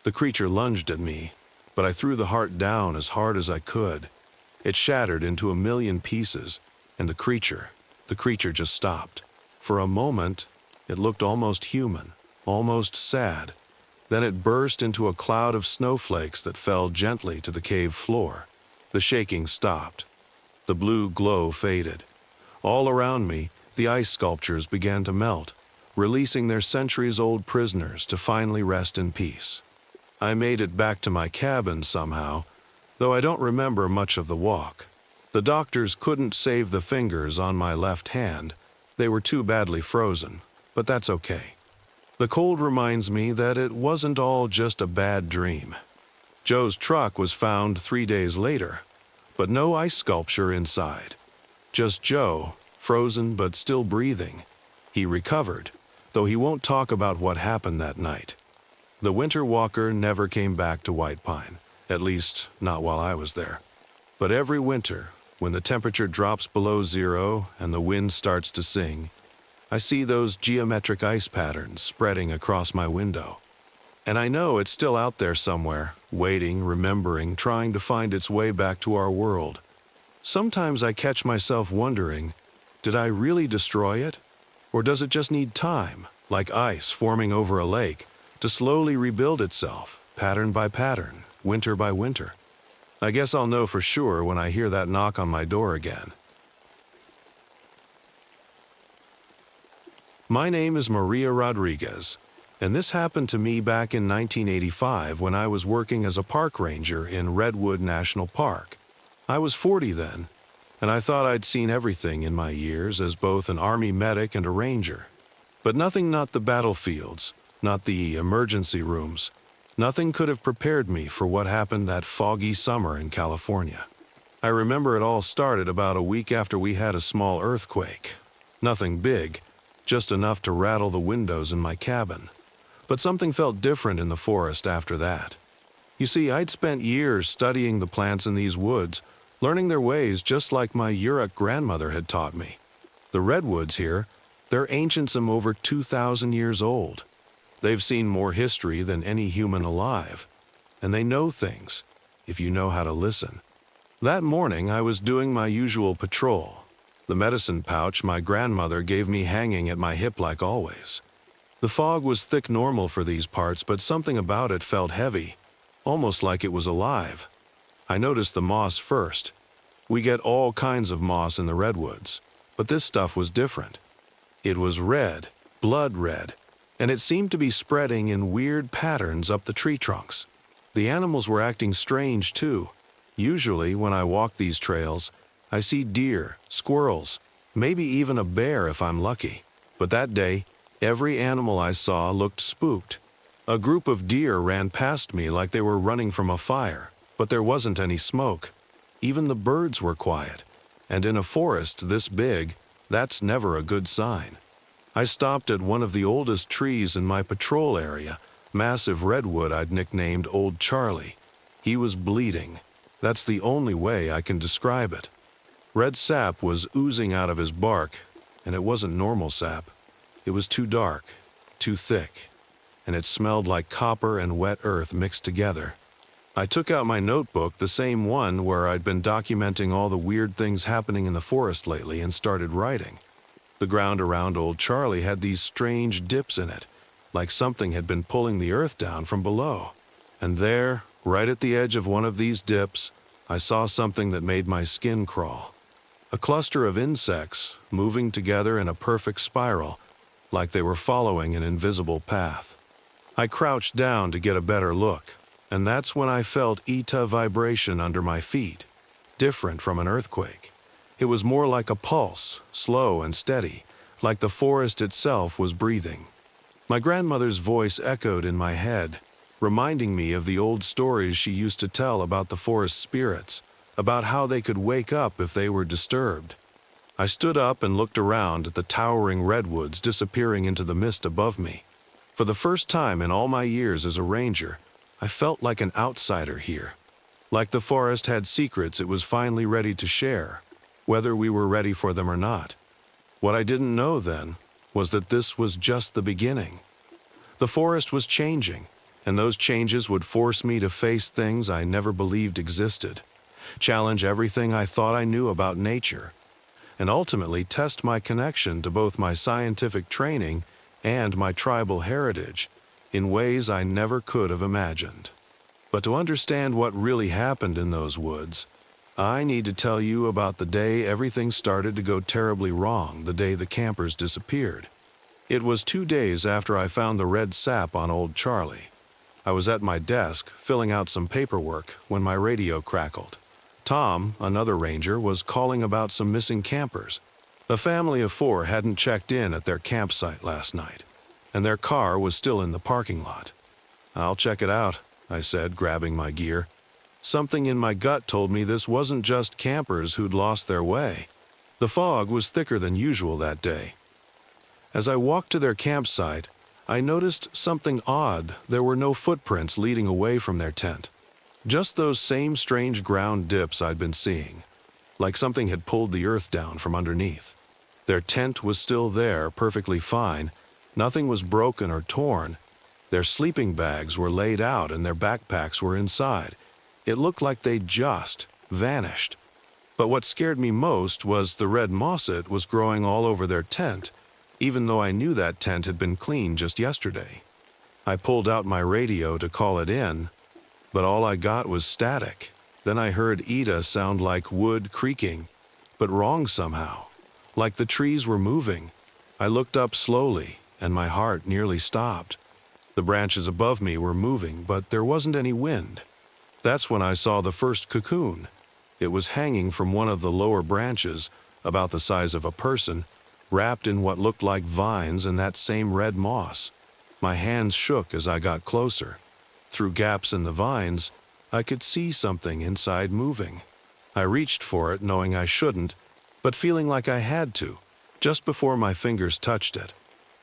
The creature lunged at me, but I threw the heart down as hard as I could. It shattered into a million pieces, and the creature just stopped. For a moment, it looked almost human, almost sad. Then it burst into a cloud of snowflakes that fell gently to the cave floor. The shaking stopped. The blue glow faded. All around me, the ice sculptures began to melt, releasing their centuries-old prisoners to finally rest in peace. I made it back to my cabin somehow, though I don't remember much of the walk. The doctors couldn't save the fingers on my left hand. They were too badly frozen, but that's okay. The cold reminds me that it wasn't all just a bad dream. Joe's truck was found 3 days later, but no ice sculpture inside. Just Joe, frozen but still breathing. He recovered, though he won't talk about what happened that night. The Winter Walker never came back to White Pine, at least not while I was there. But every winter, when the temperature drops below zero and the wind starts to sing, I see those geometric ice patterns spreading across my window. And I know it's still out there somewhere, waiting, remembering, trying to find its way back to our world. Sometimes I catch myself wondering, did I really destroy it? Or does it just need time, like ice forming over a lake, to slowly rebuild itself, pattern by pattern, winter by winter? I guess I'll know for sure when I hear that knock on my door again. My name is Maria Rodriguez, and this happened to me back in 1985 when I was working as a park ranger in Redwood National Park. I was 40 then, and I thought I'd seen everything in my years as both an Army medic and a ranger. But nothing, not the battlefields, not the emergency rooms, nothing could have prepared me for what happened that foggy summer in California. I remember it all started about a week after we had a small earthquake. Nothing big, just enough to rattle the windows in my cabin. But something felt different in the forest after that. You see, I'd spent years studying the plants in these woods, learning their ways just like my Yurok grandmother had taught me. The redwoods here, they're ancient, some over 2,000 years old. They've seen more history than any human alive, and they know things, if you know how to listen. That morning, I was doing my usual patrol. The medicine pouch my grandmother gave me hanging at my hip like always. The fog was thick normal for these parts, but something about it felt heavy, almost like it was alive. I noticed the moss first. We get all kinds of moss in the redwoods, but this stuff was different. It was red, blood red, and it seemed to be spreading in weird patterns up the tree trunks. The animals were acting strange too. Usually, when I walk these trails, I see deer, squirrels, maybe even a bear if I'm lucky. But that day, every animal I saw looked spooked. A group of deer ran past me like they were running from a fire, but there wasn't any smoke. Even the birds were quiet. And in a forest this big, that's never a good sign. I stopped at one of the oldest trees in my patrol area, massive redwood I'd nicknamed Old Charlie. He was bleeding. That's the only way I can describe it. Red sap was oozing out of his bark, and it wasn't normal sap. It was too dark, too thick, and it smelled like copper and wet earth mixed together. I took out my notebook, the same one where I'd been documenting all the weird things happening in the forest lately, and started writing. The ground around Old Charlie had these strange dips in it, like something had been pulling the earth down from below. And there, right at the edge of one of these dips, I saw something that made my skin crawl. A cluster of insects moving together in a perfect spiral, like they were following an invisible path. I crouched down to get a better look, and that's when I felt ETA vibration under my feet, different from an earthquake. It was more like a pulse, slow and steady, like the forest itself was breathing. My grandmother's voice echoed in my head, reminding me of the old stories she used to tell about the forest spirits, about how they could wake up if they were disturbed. I stood up and looked around at the towering redwoods disappearing into the mist above me. For the first time in all my years as a ranger, I felt like an outsider here. Like the forest had secrets it was finally ready to share, whether we were ready for them or not. What I didn't know then was that this was just the beginning. The forest was changing, and those changes would force me to face things I never believed existed, challenge everything I thought I knew about nature, and ultimately test my connection to both my scientific training and my tribal heritage in ways I never could have imagined. But to understand what really happened in those woods, I need to tell you about the day everything started to go terribly wrong, the day the campers disappeared. It was 2 days after I found the red sap on Old Charlie. I was at my desk, filling out some paperwork, when my radio crackled. Tom, another ranger, was calling about some missing campers. A family of 4 hadn't checked in at their campsite last night, and their car was still in the parking lot. "I'll check it out," I said, grabbing my gear. Something in my gut told me this wasn't just campers who'd lost their way. The fog was thicker than usual that day. As I walked to their campsite, I noticed something odd. There were no footprints leading away from their tent. Just those same strange ground dips I'd been seeing. like something had pulled the earth down from underneath. Their tent was still there, perfectly fine. Nothing was broken or torn. Their sleeping bags were laid out and their backpacks were inside. It looked like they'd just vanished. But what scared me most was the red mosset was growing all over their tent, even though I knew that tent had been cleaned just yesterday. I pulled out my radio to call it in, but all I got was static. Then I heard Ida sound like wood creaking, but wrong somehow, like the trees were moving. I looked up slowly, and my heart nearly stopped. The branches above me were moving, but there wasn't any wind. That's when I saw the first cocoon. It was hanging from one of the lower branches, about the size of a person, wrapped in what looked like vines and that same red moss. My hands shook as I got closer. Through gaps in the vines, I could see something inside moving. I reached for it, knowing I shouldn't, but feeling like I had to. Just before my fingers touched it,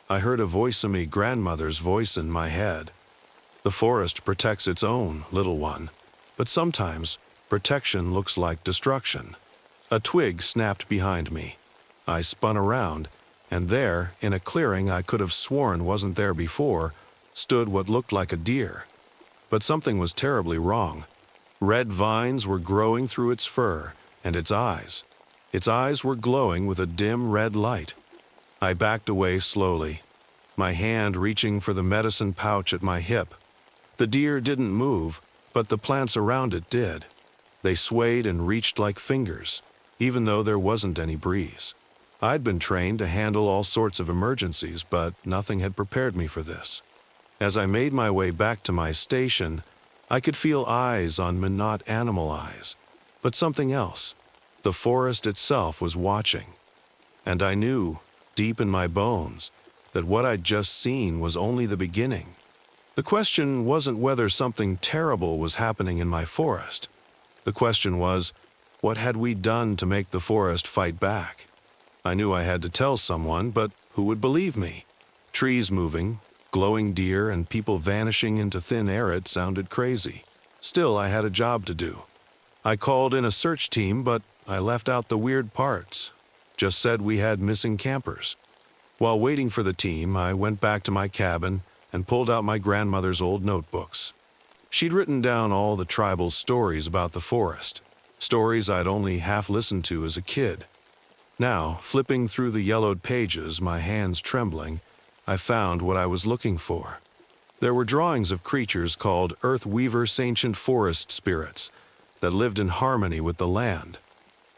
I heard a voice of me grandmother's voice in my head. The forest protects its own, little one, but sometimes protection looks like destruction. A twig snapped behind me. I spun around, and there, in a clearing I could have sworn wasn't there before, stood what looked like a deer. But something was terribly wrong. Red vines were growing through its fur, and its eyes. Its eyes were glowing with a dim red light. I backed away slowly, my hand reaching for the medicine pouch at my hip. The deer didn't move, but the plants around it did. They swayed and reached like fingers, even though there wasn't any breeze. I'd been trained to handle all sorts of emergencies, but nothing had prepared me for this. As I made my way back to my station, I could feel eyes on me, not animal eyes, but something else. The forest itself was watching. And I knew, deep in my bones, that what I'd just seen was only the beginning. The question wasn't whether something terrible was happening in my forest. The question was, what had we done to make the forest fight back? I knew I had to tell someone, but who would believe me? Trees moving, glowing deer, and people vanishing into thin air, it sounded crazy. Still, I had a job to do. I called in a search team, but I left out the weird parts. Just said we had missing campers. While waiting for the team, I went back to my cabin and pulled out my grandmother's old notebooks. She'd written down all the tribal stories about the forest, stories I'd only half listened to as a kid. Now, flipping through the yellowed pages, my hands trembling, I found what I was looking for. There were drawings of creatures called Earth Weaver's ancient forest spirits that lived in harmony with the land.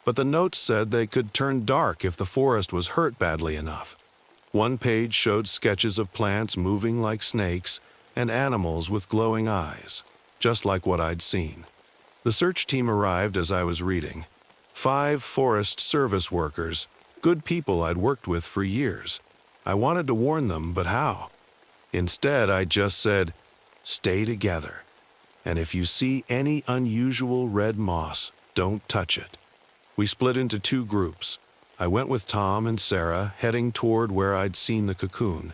But the notes said they could turn dark if the forest was hurt badly enough. One page showed sketches of plants moving like snakes and animals with glowing eyes, just like what I'd seen. The search team arrived as I was reading. 5 forest service workers, good people I'd worked with for years. I wanted to warn them, but how? Instead, I just said, stay together. And if you see any unusual red moss, don't touch it. We split into 2 groups. I went with Tom and Sarah, heading toward where I'd seen the cocoon.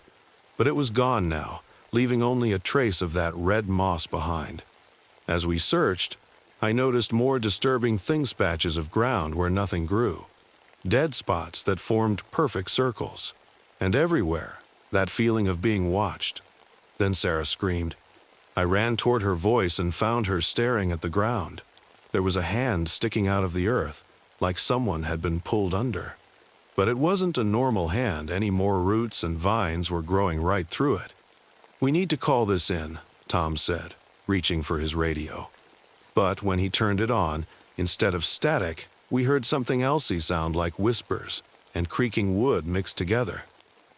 But it was gone now, leaving only a trace of that red moss behind. As we searched, I noticed more disturbing thing patches of ground where nothing grew. Dead spots that formed perfect circles. And everywhere, that feeling of being watched. Then Sarah screamed. I ran toward her voice and found her staring at the ground. There was a hand sticking out of the earth, like someone had been pulled under. But it wasn't a normal hand, any more roots and vines were growing right through it. We need to call this in, Tom said, reaching for his radio. But when he turned it on, instead of static, we heard something elsey sound like whispers and creaking wood mixed together.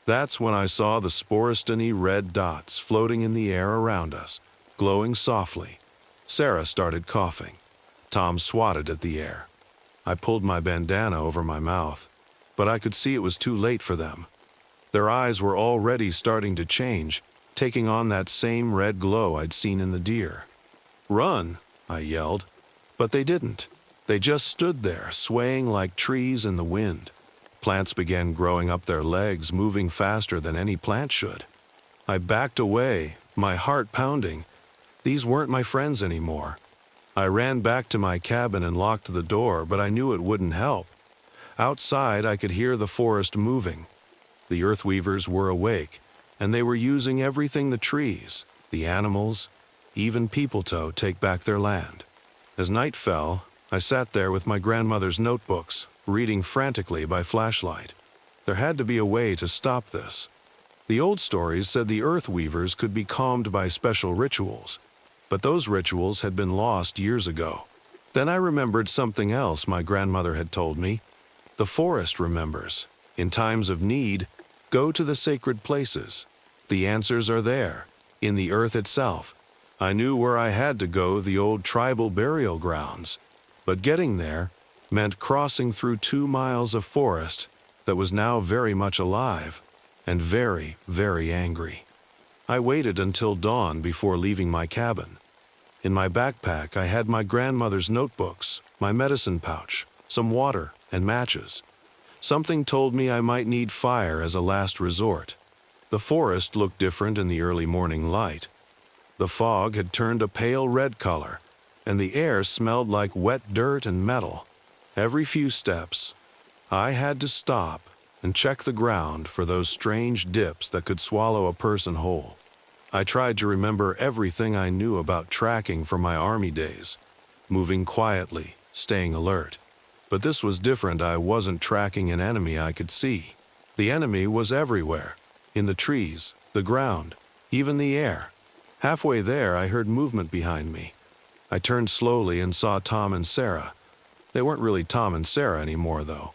That's when I saw the sporostony red dots floating in the air around us, glowing softly. Sarah started coughing. Tom swatted at the air. I pulled my bandana over my mouth, but I could see it was too late for them. Their eyes were already starting to change, taking on that same red glow I'd seen in the deer. Run, I yelled, but they didn't. They just stood there, swaying like trees in the wind. Plants began growing up their legs, moving faster than any plant should. I backed away, my heart pounding. These weren't my friends anymore. I ran back to my cabin and locked the door, but I knew it wouldn't help. Outside, I could hear the forest moving. The earthweavers were awake, and they were using everything the trees, the animals, even people to take back their land. As night fell, I sat there with my grandmother's notebooks, reading frantically by flashlight. There had to be a way to stop this. The old stories said the earth weavers could be calmed by special rituals, but those rituals had been lost years ago. Then I remembered something else my grandmother had told me. The forest remembers. In times of need, go to the sacred places. The answers are there, in the earth itself. I knew where I had to go, the old tribal burial grounds, but getting there meant crossing through 2 miles of forest that was now very much alive and very, very angry. I waited until dawn before leaving my cabin. In my backpack, I had my grandmother's notebooks, my medicine pouch, some water, and matches. Something told me I might need fire as a last resort. The forest looked different in the early morning light. The fog had turned a pale red color, and the air smelled like wet dirt and metal. Every few steps, I had to stop and check the ground for those strange dips that could swallow a person whole. I tried to remember everything I knew about tracking from my army days, moving quietly, staying alert. But this was different. I wasn't tracking an enemy I could see. The enemy was everywhere, in the trees, the ground, even the air. Halfway there, I heard movement behind me. I turned slowly and saw Tom and Sarah. They weren't really Tom and Sarah anymore, though.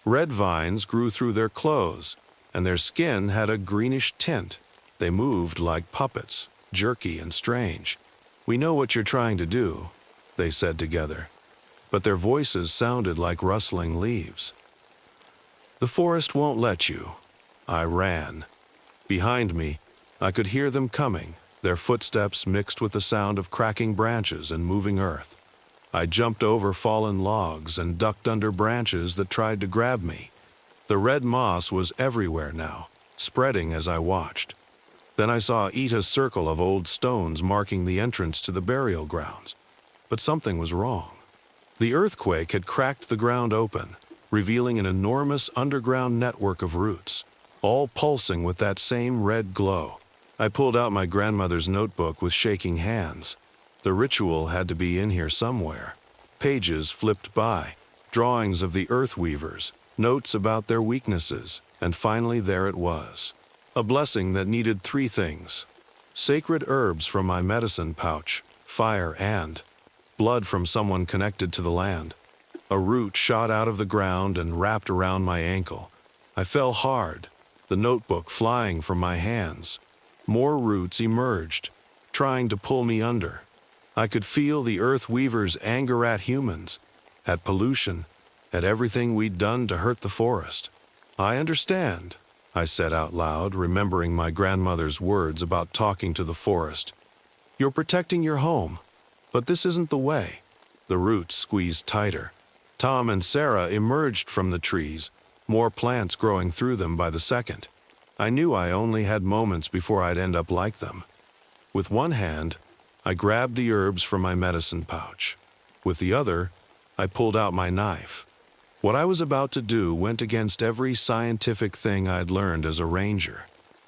Red vines grew through their clothes, and their skin had a greenish tint. They moved like puppets, jerky and strange. "We know what you're trying to do," they said together, but their voices sounded like rustling leaves. "The forest won't let you." I ran. Behind me, I could hear them coming, their footsteps mixed with the sound of cracking branches and moving earth. I jumped over fallen logs and ducked under branches that tried to grab me. The red moss was everywhere now, spreading as I watched. Then I saw Ita's circle of old stones marking the entrance to the burial grounds. But something was wrong. The earthquake had cracked the ground open, revealing an enormous underground network of roots, all pulsing with that same red glow. I pulled out my grandmother's notebook with shaking hands. The ritual had to be in here somewhere. Pages flipped by, drawings of the earth weavers, notes about their weaknesses, and finally there it was. A blessing that needed 3 things: sacred herbs from my medicine pouch, fire, and blood from someone connected to the land. A root shot out of the ground and wrapped around my ankle. I fell hard, the notebook flying from my hands. More roots emerged, trying to pull me under. I could feel the earth weavers' anger at humans, at pollution, at everything we'd done to hurt the forest. "I understand," I said out loud, remembering my grandmother's words about talking to the forest. "You're protecting your home, but this isn't the way." The roots squeezed tighter. Tom and Sarah emerged from the trees, more plants growing through them by the second. I knew I only had moments before I'd end up like them. With one hand, I grabbed the herbs from my medicine pouch. With the other, I pulled out my knife. What I was about to do went against every scientific thing I'd learned as a ranger.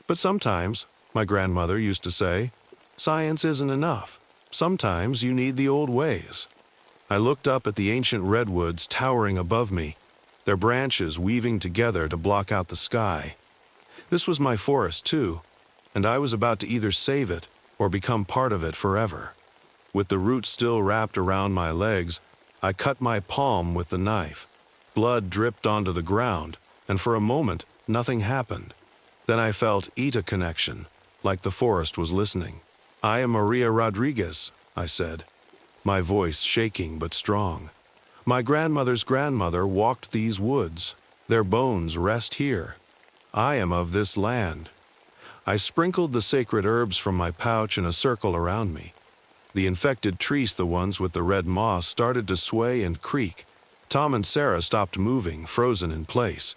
But sometimes, my grandmother used to say, science isn't enough. Sometimes you need the old ways. I looked up at the ancient redwoods towering above me, their branches weaving together to block out the sky. This was my forest too, and I was about to either save it or become part of it forever. With the roots still wrapped around my legs, I cut my palm with the knife. Blood dripped onto the ground, and for a moment, nothing happened. Then I felt Ita connection, like the forest was listening. "I am Maria Rodriguez," I said, my voice shaking but strong. "My grandmother's grandmother walked these woods. Their bones rest here. I am of this land." I sprinkled the sacred herbs from my pouch in a circle around me. The infected trees, the ones with the red moss, started to sway and creak. Tom and Sarah stopped moving, frozen in place.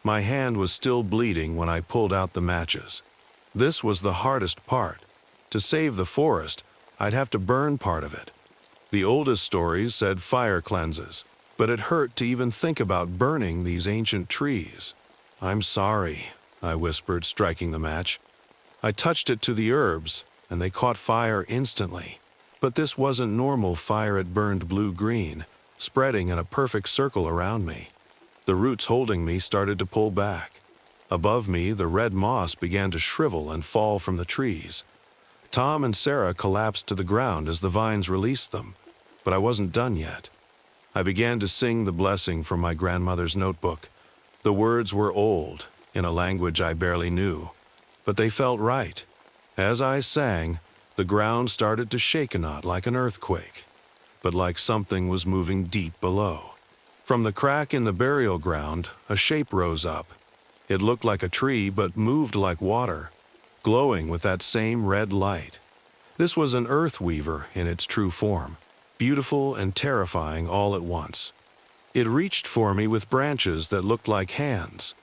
My hand was still bleeding when I pulled out the matches. This was the hardest part. To save the forest, I'd have to burn part of it. The oldest stories said fire cleanses, but it hurt to even think about burning these ancient trees. "I'm sorry," I whispered, striking the match. I touched it to the herbs, and they caught fire instantly. But this wasn't normal fire, it burned blue-green, spreading in a perfect circle around me. The roots holding me started to pull back. Above me, the red moss began to shrivel and fall from the trees. Tom and Sarah collapsed to the ground as the vines released them, but I wasn't done yet. I began to sing the blessing from my grandmother's notebook. The words were old, in a language I barely knew, but they felt right. As I sang, the ground started to shake, not like an earthquake, but like something was moving deep below. From the crack in the burial ground, a shape rose up. It looked like a tree, but moved like water, glowing with that same red light. This was an earth weaver in its true form, beautiful and terrifying all at once. It reached for me with branches that looked like hands,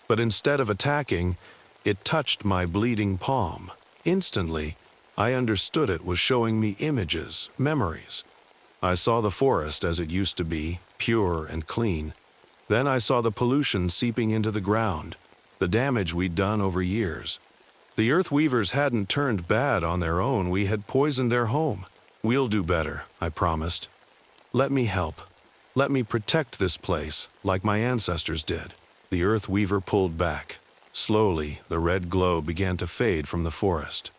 but instead of attacking, it touched my bleeding palm. Instantly, I understood it was showing me images, memories. I saw the forest as it used to be, pure and clean. Then I saw the pollution seeping into the ground, the damage we'd done over years. The earth weavers hadn't turned bad on their own, we had poisoned their home. "We'll do better," I promised. "Let me help. Let me protect this place, like my ancestors did." The earth weaver pulled back. Slowly, the red glow began to fade from the forest.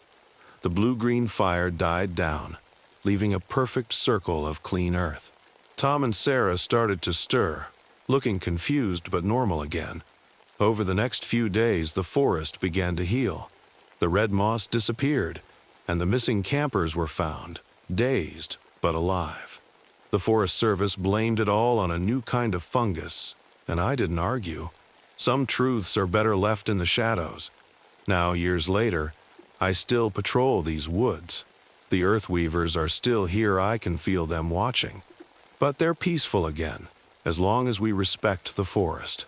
The blue-green fire died down, leaving a perfect circle of clean earth. Tom and Sarah started to stir, looking confused but normal again. Over the next few days, the forest began to heal. The red moss disappeared, and the missing campers were found, dazed but alive. The Forest Service blamed it all on a new kind of fungus, and I didn't argue. Some truths are better left in the shadows. Now, years later, I still patrol these woods. The earth weavers are still here, I can feel them watching. But they're peaceful again, as long as we respect the forest.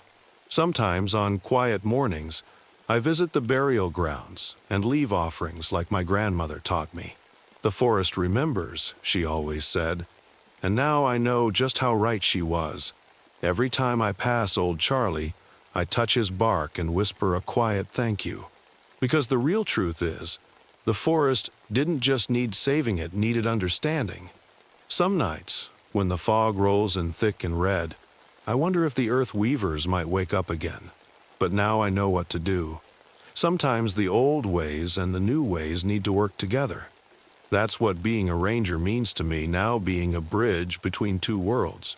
Sometimes, on quiet mornings, I visit the burial grounds and leave offerings like my grandmother taught me. "The forest remembers," she always said, and now I know just how right she was. Every time I pass old Charlie, I touch his bark and whisper a quiet thank you. Because the real truth is, the forest didn't just need saving, it needed understanding. Some nights, when the fog rolls in thick and red, I wonder if the earth weavers might wake up again. But now I know what to do. Sometimes the old ways and the new ways need to work together. That's what being a ranger means to me, now being a bridge between two worlds.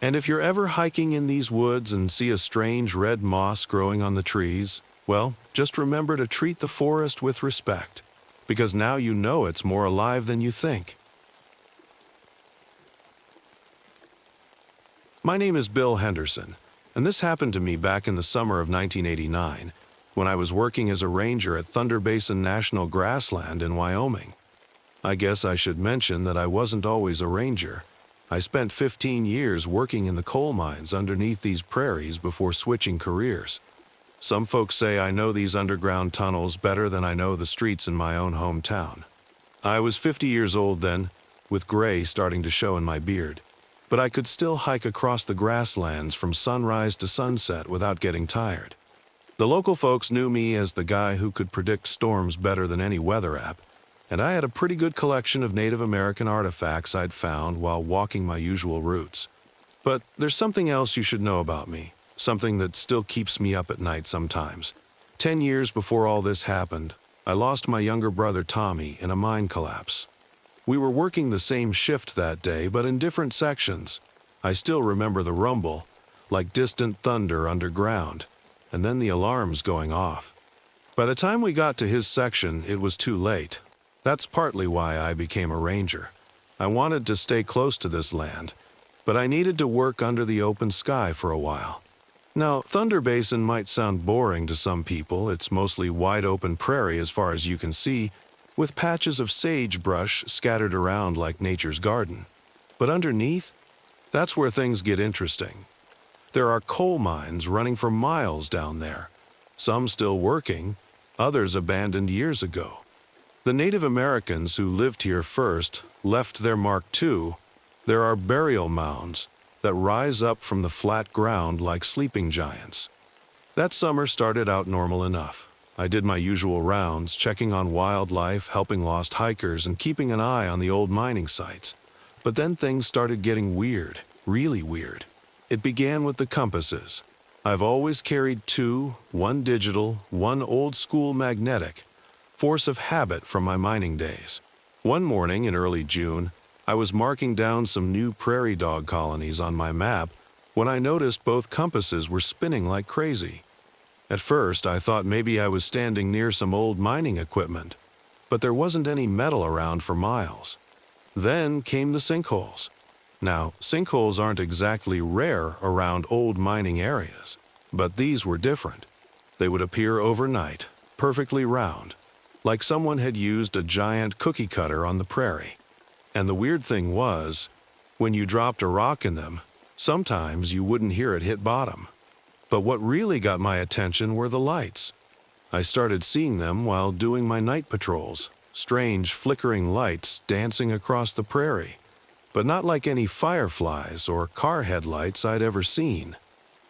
And if you're ever hiking in these woods and see a strange red moss growing on the trees, well, just remember to treat the forest with respect, because now you know it's more alive than you think. My name is Bill Henderson, and this happened to me back in the summer of 1989, when I was working as a ranger at Thunder Basin National Grassland in Wyoming. I guess I should mention that I wasn't always a ranger. I spent 15 years working in the coal mines underneath these prairies before switching careers. Some folks say I know these underground tunnels better than I know the streets in my own hometown. I was 50 years old then, with gray starting to show in my beard, but I could still hike across the grasslands from sunrise to sunset without getting tired. The local folks knew me as the guy who could predict storms better than any weather app, and I had a pretty good collection of Native American artifacts I'd found while walking my usual routes. But there's something else you should know about me, something that still keeps me up at night sometimes. 10 years before all this happened, I lost my younger brother Tommy in a mine collapse. We were working the same shift that day, but in different sections. I still remember the rumble, like distant thunder underground, and then the alarms going off. By the time we got to his section, it was too late. That's partly why I became a ranger. I wanted to stay close to this land, but I needed to work under the open sky for a while. Now, Thunder Basin might sound boring to some people. It's mostly wide open prairie as far as you can see, with patches of sagebrush scattered around like nature's garden. But underneath, that's where things get interesting. There are coal mines running for miles down there, some still working, others abandoned years ago. The Native Americans who lived here first left their mark too, There are burial mounds that rise up from the flat ground like sleeping giants. That summer started out normal enough. I did my usual rounds, checking on wildlife, helping lost hikers, and keeping an eye on the old mining sites. But then things started getting weird, really weird. It began with the compasses. I've always carried two, one digital, one old-school magnetic, force of habit from my mining days. One morning in early June, I was marking down some new prairie dog colonies on my map when I noticed both compasses were spinning like crazy. At first, I thought maybe I was standing near some old mining equipment, but there wasn't any metal around for miles. Then came the sinkholes. Now, sinkholes aren't exactly rare around old mining areas, but these were different. They would appear overnight, perfectly round, like someone had used a giant cookie cutter on the prairie. And the weird thing was, when you dropped a rock in them, sometimes you wouldn't hear it hit bottom. But what really got my attention were the lights. I started seeing them while doing my night patrols, strange flickering lights dancing across the prairie, but not like any fireflies or car headlights I'd ever seen.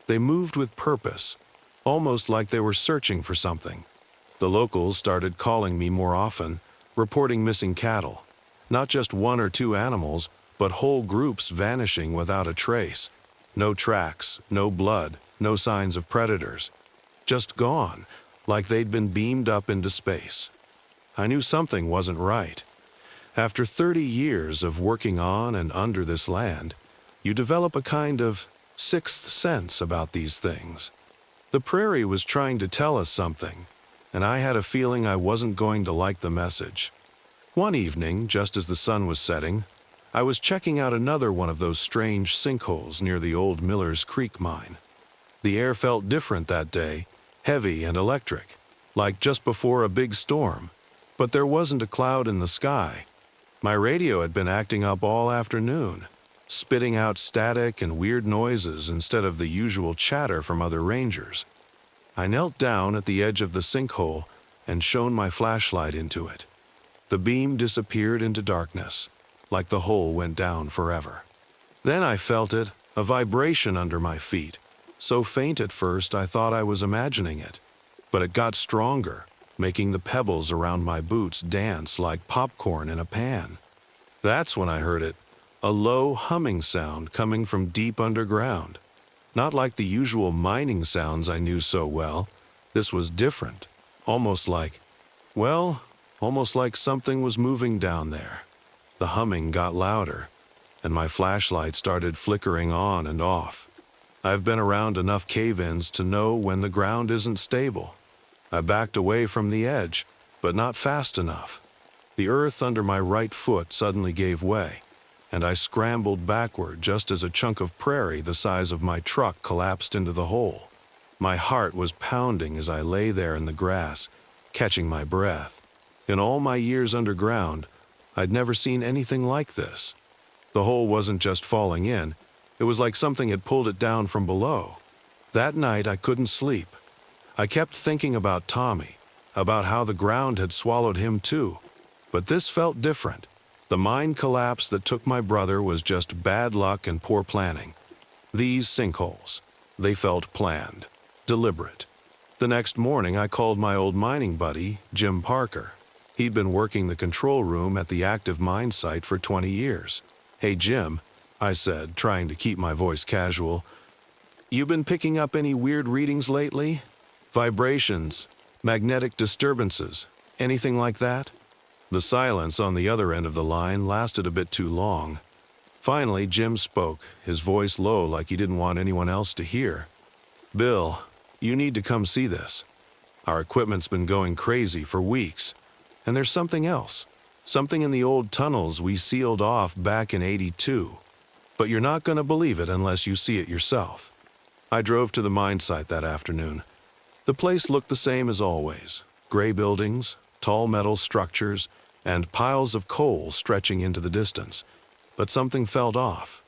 They moved with purpose, almost like they were searching for something. The locals started calling me more often, reporting missing cattle. Not just one or two animals, but whole groups vanishing without a trace. No tracks, no blood, no signs of predators. Just gone, like they'd been beamed up into space. I knew something wasn't right. After 30 years of working on and under this land, you develop a kind of sixth sense about these things. The prairie was trying to tell us something, and I had a feeling I wasn't going to like the message. One evening, just as the sun was setting, I was checking out another one of those strange sinkholes near the old Miller's Creek mine. The air felt different that day, heavy and electric, like just before a big storm, but there wasn't a cloud in the sky. My radio had been acting up all afternoon, spitting out static and weird noises instead of the usual chatter from other rangers. I knelt down at the edge of the sinkhole and shone my flashlight into it. The beam disappeared into darkness, like the hole went down forever. Then I felt it, a vibration under my feet, so faint at first I thought I was imagining it, but it got stronger, making the pebbles around my boots dance like popcorn in a pan. That's when I heard it, a low humming sound coming from deep underground. Not like the usual mining sounds I knew so well. This was different, almost like something was moving down there. The humming got louder, and my flashlight started flickering on and off. I've been around enough cave-ins to know when the ground isn't stable. I backed away from the edge, but not fast enough. The earth under my right foot suddenly gave way, and I scrambled backward just as a chunk of prairie the size of my truck collapsed into the hole. My heart was pounding as I lay there in the grass, catching my breath. In all my years underground, I'd never seen anything like this. The hole wasn't just falling in, it was like something had pulled it down from below. That night I couldn't sleep. I kept thinking about Tommy, about how the ground had swallowed him too. But this felt different. The mine collapse that took my brother was just bad luck and poor planning. These sinkholes, they felt planned, deliberate. The next morning I called my old mining buddy, Jim Parker. He'd been working the control room at the active mine site for 20 years. "Hey Jim," I said, trying to keep my voice casual, "you been picking up any weird readings lately? Vibrations, magnetic disturbances, anything like that?" The silence on the other end of the line lasted a bit too long. Finally, Jim spoke, his voice low like he didn't want anyone else to hear. "Bill, you need to come see this. Our equipment's been going crazy for weeks. And there's something else. Something in the old tunnels we sealed off back in '82. But you're not going to believe it unless you see it yourself." I drove to the mine site that afternoon. The place looked the same as always. Gray buildings, tall metal structures, and piles of coal stretching into the distance. But something felt off.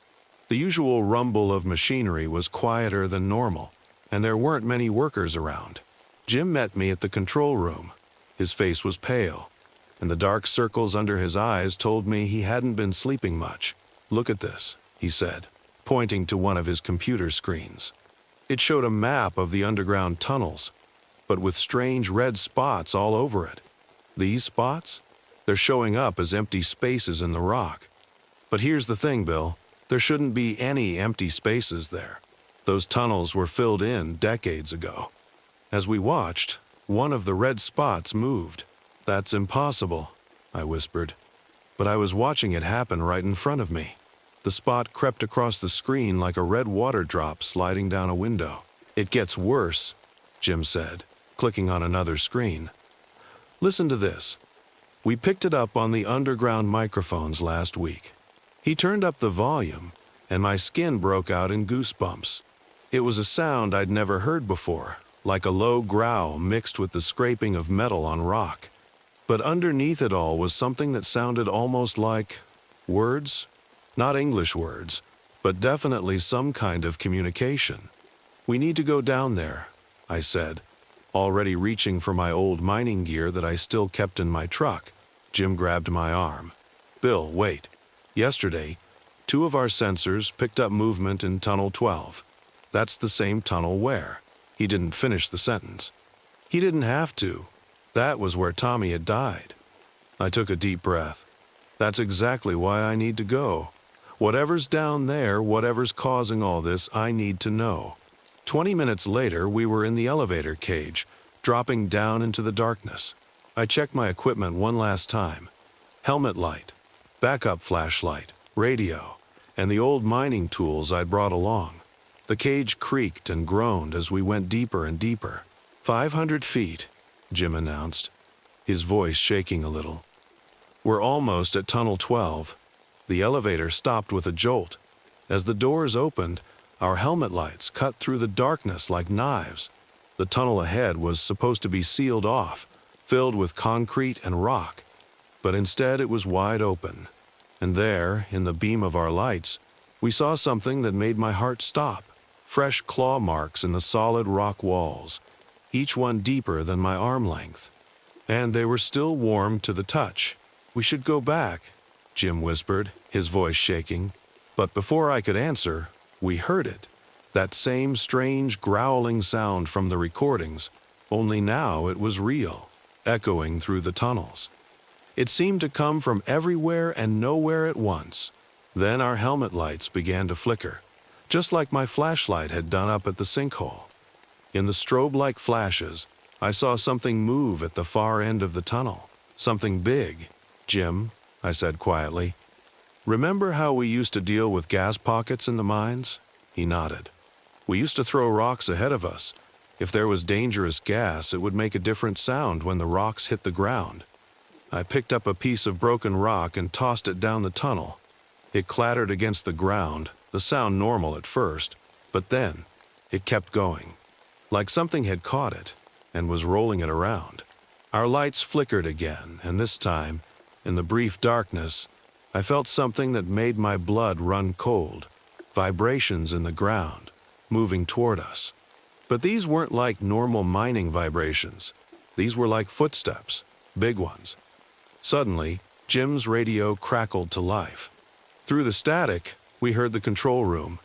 The usual rumble of machinery was quieter than normal, and there weren't many workers around. Jim met me at the control room. His face was pale, and the dark circles under his eyes told me he hadn't been sleeping much. Look at this, he said, pointing to one of his computer screens. It showed a map of the underground tunnels, but with strange red spots all over it. These spots? They're showing up as empty spaces in the rock. But here's the thing, Bill. There shouldn't be any empty spaces there. Those tunnels were filled in decades ago. As we watched, one of the red spots moved. That's impossible, I whispered. But I was watching it happen right in front of me. The spot crept across the screen like a red water drop sliding down a window. It gets worse, Jim said, clicking on another screen. Listen to this. We picked it up on the underground microphones last week. He turned up the volume, and my skin broke out in goosebumps. It was a sound I'd never heard before, like a low growl mixed with the scraping of metal on rock. But underneath it all was something that sounded almost like words. Not English words, but definitely some kind of communication. We need to go down there, I said, already reaching for my old mining gear that I still kept in my truck. Jim grabbed my arm. Bill, wait. Yesterday, 2 of our sensors picked up movement in Tunnel 12. That's the same tunnel where. He didn't finish the sentence. He didn't have to. That was where Tommy had died. I took a deep breath. That's exactly why I need to go. Whatever's down there, whatever's causing all this, I need to know. 20 minutes later, we were in the elevator cage, dropping down into the darkness. I checked my equipment one last time. Helmet light, backup flashlight, radio, and the old mining tools I'd brought along. The cage creaked and groaned as we went deeper and deeper. 500 feet, Jim announced, his voice shaking a little. We're almost at Tunnel 12. The elevator stopped with a jolt. As the doors opened, our helmet lights cut through the darkness like knives. The tunnel ahead was supposed to be sealed off, filled with concrete and rock, but instead it was wide open. And there, in the beam of our lights, we saw something that made my heart stop. Fresh claw marks in the solid rock walls, each one deeper than my arm length. And they were still warm to the touch. We should go back, Jim whispered, his voice shaking. But before I could answer, we heard it. That same strange growling sound from the recordings, only now it was real, echoing through the tunnels. It seemed to come from everywhere and nowhere at once. Then our helmet lights began to flicker, just like my flashlight had done up at the sinkhole. In the strobe-like flashes, I saw something move at the far end of the tunnel. Something big. Jim, I said quietly, remember how we used to deal with gas pockets in the mines? He nodded. We used to throw rocks ahead of us. If there was dangerous gas, it would make a different sound when the rocks hit the ground. I picked up a piece of broken rock and tossed it down the tunnel. It clattered against the ground, the sound normal at first, but then it kept going, like something had caught it and was rolling it around. Our lights flickered again, and this time, in the brief darkness, I felt something that made my blood run cold, vibrations in the ground, moving toward us. But these weren't like normal mining vibrations. These were like footsteps, big ones. Suddenly, Jim's radio crackled to life. Through the static, we heard the control room.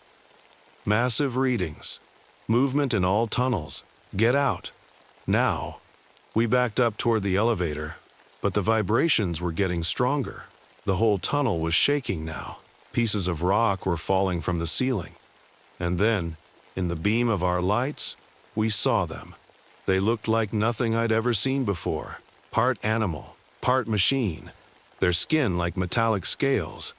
Massive readings. Movement in all tunnels. Get out. Now. We backed up toward the elevator, but the vibrations were getting stronger. The whole tunnel was shaking now. Pieces of rock were falling from the ceiling. And then, in the beam of our lights, we saw them. They looked like nothing I'd ever seen before. Part animal, part machine. Their skin like metallic scales.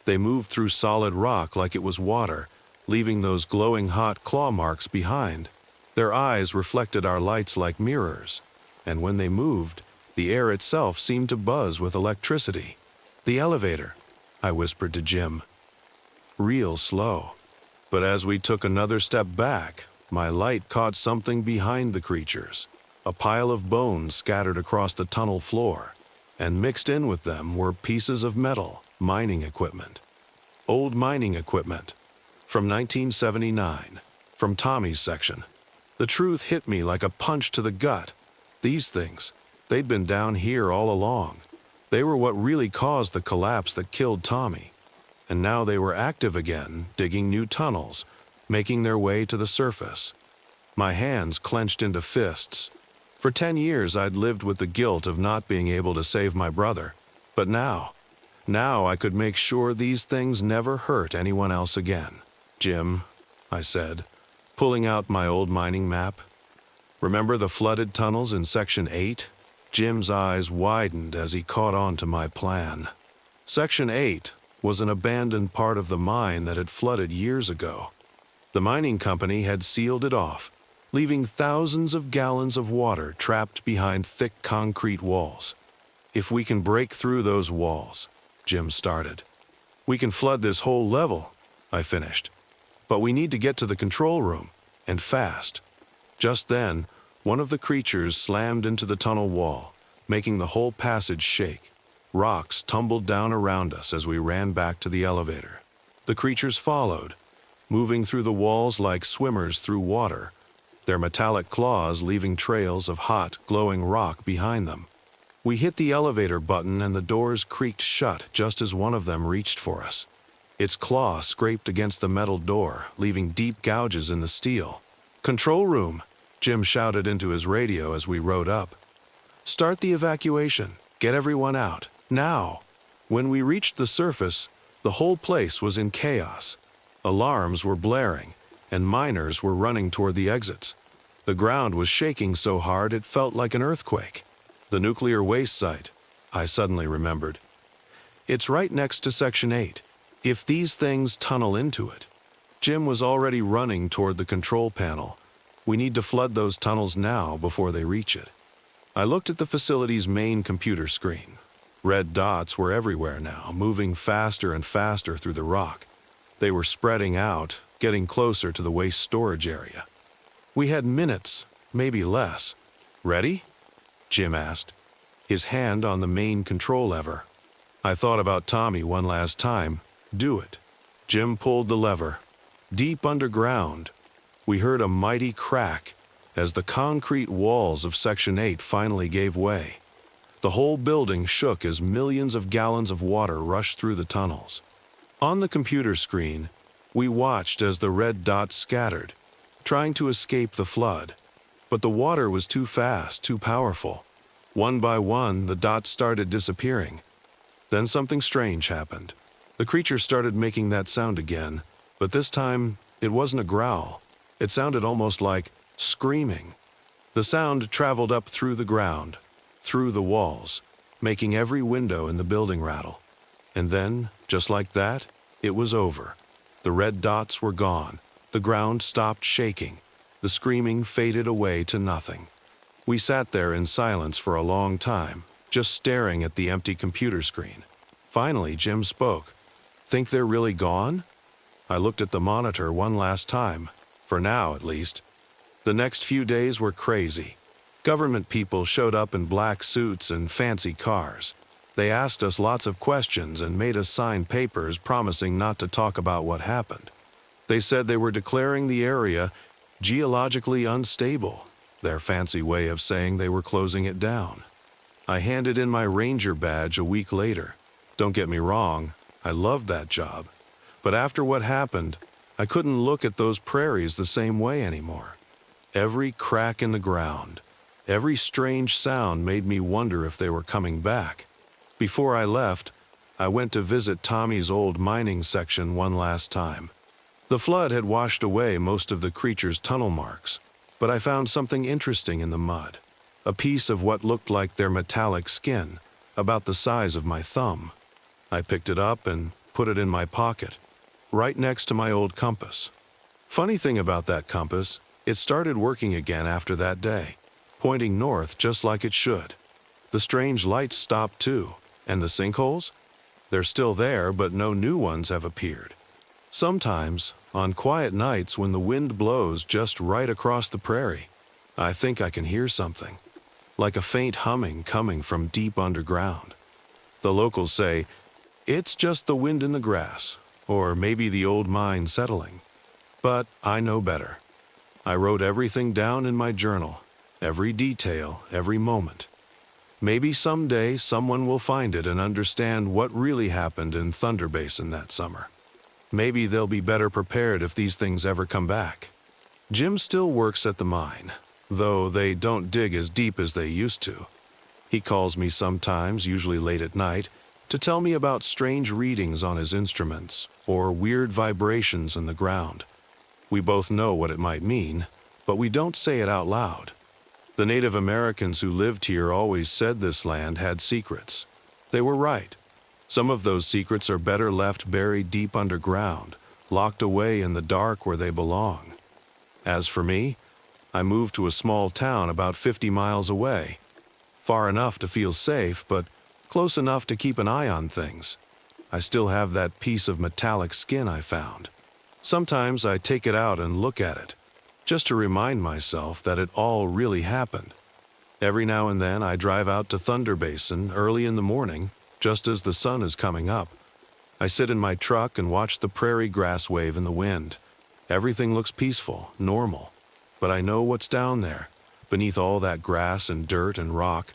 They moved through solid rock like it was water, leaving those glowing hot claw marks behind. Their eyes reflected our lights like mirrors, and when they moved, the air itself seemed to buzz with electricity. The elevator, I whispered to Jim. Real slow. But as we took another step back, my light caught something behind the creatures. A pile of bones scattered across the tunnel floor, and mixed in with them were pieces of metal, mining equipment. Old mining equipment. From 1979. From Tommy's section. The truth hit me like a punch to the gut. These things, they'd been down here all along. They were what really caused the collapse that killed Tommy. and now they were active again, digging new tunnels, making their way to the surface. My hands clenched into fists. For 10 years I'd lived with the guilt of not being able to save my brother, but now I could make sure these things never hurt anyone else again. "Jim," I said, pulling out my old mining map. "Remember the flooded tunnels in Section 8? Jim's eyes widened as he caught on to my plan. Section 8 was an abandoned part of the mine that had flooded years ago. The mining company had sealed it off, leaving thousands of gallons of water trapped behind thick concrete walls. "If we can break through those walls," Jim started. "We can flood this whole level," I finished. "But we need to get to the control room, and fast." Just then, one of the creatures slammed into the tunnel wall, making the whole passage shake. Rocks tumbled down around us as we ran back to the elevator. The creatures followed, moving through the walls like swimmers through water, their metallic claws leaving trails of hot, glowing rock behind them. We hit the elevator button and the doors creaked shut just as one of them reached for us. Its claw scraped against the metal door, leaving deep gouges in the steel. "Control room," Jim shouted into his radio as we rode up. "Start the evacuation. Get everyone out. Now." When we reached the surface, the whole place was in chaos. Alarms were blaring, and miners were running toward the exits. The ground was shaking so hard it felt like an earthquake. The nuclear waste site, I suddenly remembered. It's right next to Section 8. If these things tunnel into it. Jim was already running toward the control panel. We need to flood those tunnels now before they reach it. I looked at the facility's main computer screen. Red dots were everywhere now, moving faster and faster through the rock. They were spreading out, getting closer to the waste storage area. We had minutes, maybe less. "Ready?" Jim asked, his hand on the main control lever. I thought about Tommy one last time. "Do it." Jim pulled the lever. Deep underground, we heard a mighty crack as the concrete walls of Section 8 finally gave way. The whole building shook as millions of gallons of water rushed through the tunnels. On the computer screen, we watched as the red dots scattered, trying to escape the flood. But the water was too fast, too powerful. One by one, the dots started disappearing. Then something strange happened. The creature started making that sound again, but this time it wasn't a growl. It sounded almost like screaming. The sound traveled up through the ground, through the walls, making every window in the building rattle. And then, just like that, it was over. The red dots were gone. The ground stopped shaking. The screaming faded away to nothing. We sat there in silence for a long time, just staring at the empty computer screen. Finally, Jim spoke. "Think they're really gone?" I looked at the monitor one last time, for now at least. The next few days were crazy. Government people showed up in black suits and fancy cars. They asked us lots of questions and made us sign papers promising not to talk about what happened. They said they were declaring the area geologically unstable, their fancy way of saying they were closing it down. I handed in my ranger badge a week later. Don't get me wrong, I loved that job. But after what happened, I couldn't look at those prairies the same way anymore. Every crack in the ground, every strange sound made me wonder if they were coming back. Before I left, I went to visit Tommy's old mining section one last time. The flood had washed away most of the creature's tunnel marks, but I found something interesting in the mud. A piece of what looked like their metallic skin, about the size of my thumb. I picked it up and put it in my pocket, right next to my old compass. Funny thing about that compass, it started working again after that day, pointing north just like it should. The strange lights stopped too, and the sinkholes? They're still there, but no new ones have appeared. Sometimes, on quiet nights when the wind blows just right across the prairie, I think I can hear something, like a faint humming coming from deep underground. The locals say, it's just the wind in the grass, or maybe the old mine settling. But I know better. I wrote everything down in my journal, every detail, every moment. Maybe someday someone will find it and understand what really happened in Thunder Basin that summer. Maybe they'll be better prepared if these things ever come back. Jim still works at the mine, though they don't dig as deep as they used to. He calls me sometimes, usually late at night, to tell me about strange readings on his instruments or weird vibrations in the ground. We both know what it might mean, but we don't say it out loud. The Native Americans who lived here always said this land had secrets. They were right. Some of those secrets are better left buried deep underground, locked away in the dark where they belong. As for me, I moved to a small town about 50 miles away. Far enough to feel safe, but close enough to keep an eye on things. I still have that piece of metallic skin I found. Sometimes I take it out and look at it, just to remind myself that it all really happened. Every now and then I drive out to Thunder Basin early in the morning, just as the sun is coming up. I sit in my truck and watch the prairie grass wave in the wind. Everything looks peaceful, normal, but I know what's down there, beneath all that grass and dirt and rock.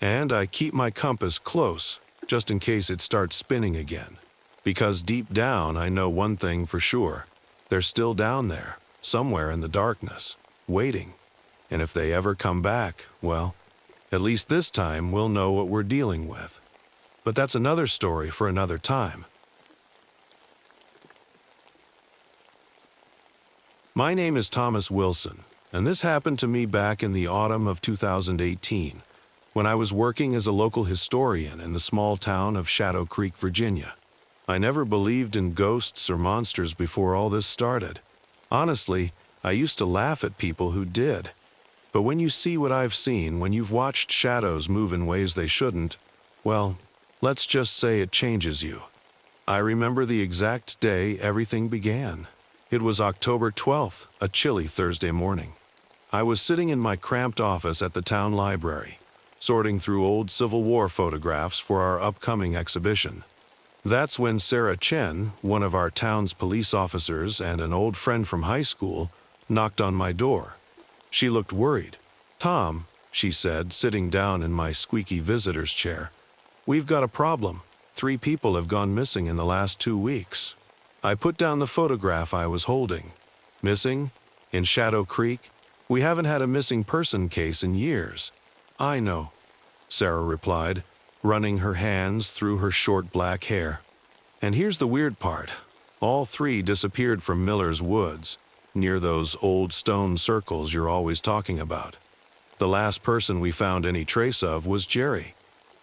And I keep my compass close, just in case it starts spinning again. Because deep down I know one thing for sure. They're still down there, somewhere in the darkness, waiting. And if they ever come back, well, at least this time we'll know what we're dealing with. But that's another story for another time. My name is Thomas Wilson, and this happened to me back in the autumn of 2018, when I was working as a local historian in the small town of Shadow Creek, Virginia. I never believed in ghosts or monsters before all this started. Honestly, I used to laugh at people who did. But when you see what I've seen, when you've watched shadows move in ways they shouldn't, well, let's just say it changes you. I remember the exact day everything began. It was October 12th, a chilly Thursday morning. I was sitting in my cramped office at the town library, sorting through old Civil War photographs for our upcoming exhibition. That's when Sarah Chen, one of our town's police officers and an old friend from high school, knocked on my door. She looked worried. "Tom," she said, sitting down in my squeaky visitor's chair, "we've got a problem. 3 people have gone missing in the last 2 weeks." I put down the photograph I was holding. "Missing? In Shadow Creek? We haven't had a missing person case in years." "I know," Sarah replied, running her hands through her short black hair. "And here's the weird part. All 3 disappeared from Miller's Woods, near those old stone circles you're always talking about. The last person we found any trace of was Jerry,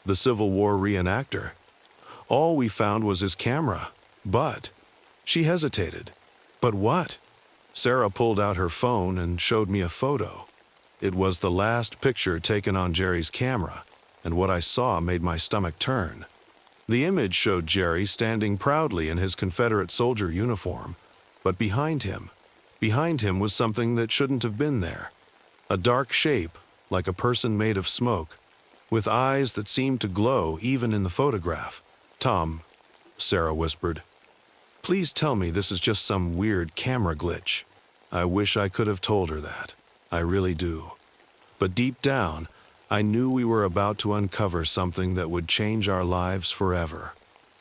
the Civil War reenactor. All we found was his camera, but..." She hesitated. "But what?" Sarah pulled out her phone and showed me a photo. It was the last picture taken on Jerry's camera, and what I saw made my stomach turn. The image showed Jerry standing proudly in his Confederate soldier uniform, but behind him was something that shouldn't have been there. A dark shape, like a person made of smoke, with eyes that seemed to glow even in the photograph. "Tom," Sarah whispered, "please tell me this is just some weird camera glitch." I wish I could have told her that. I really do. But deep down, I knew we were about to uncover something that would change our lives forever,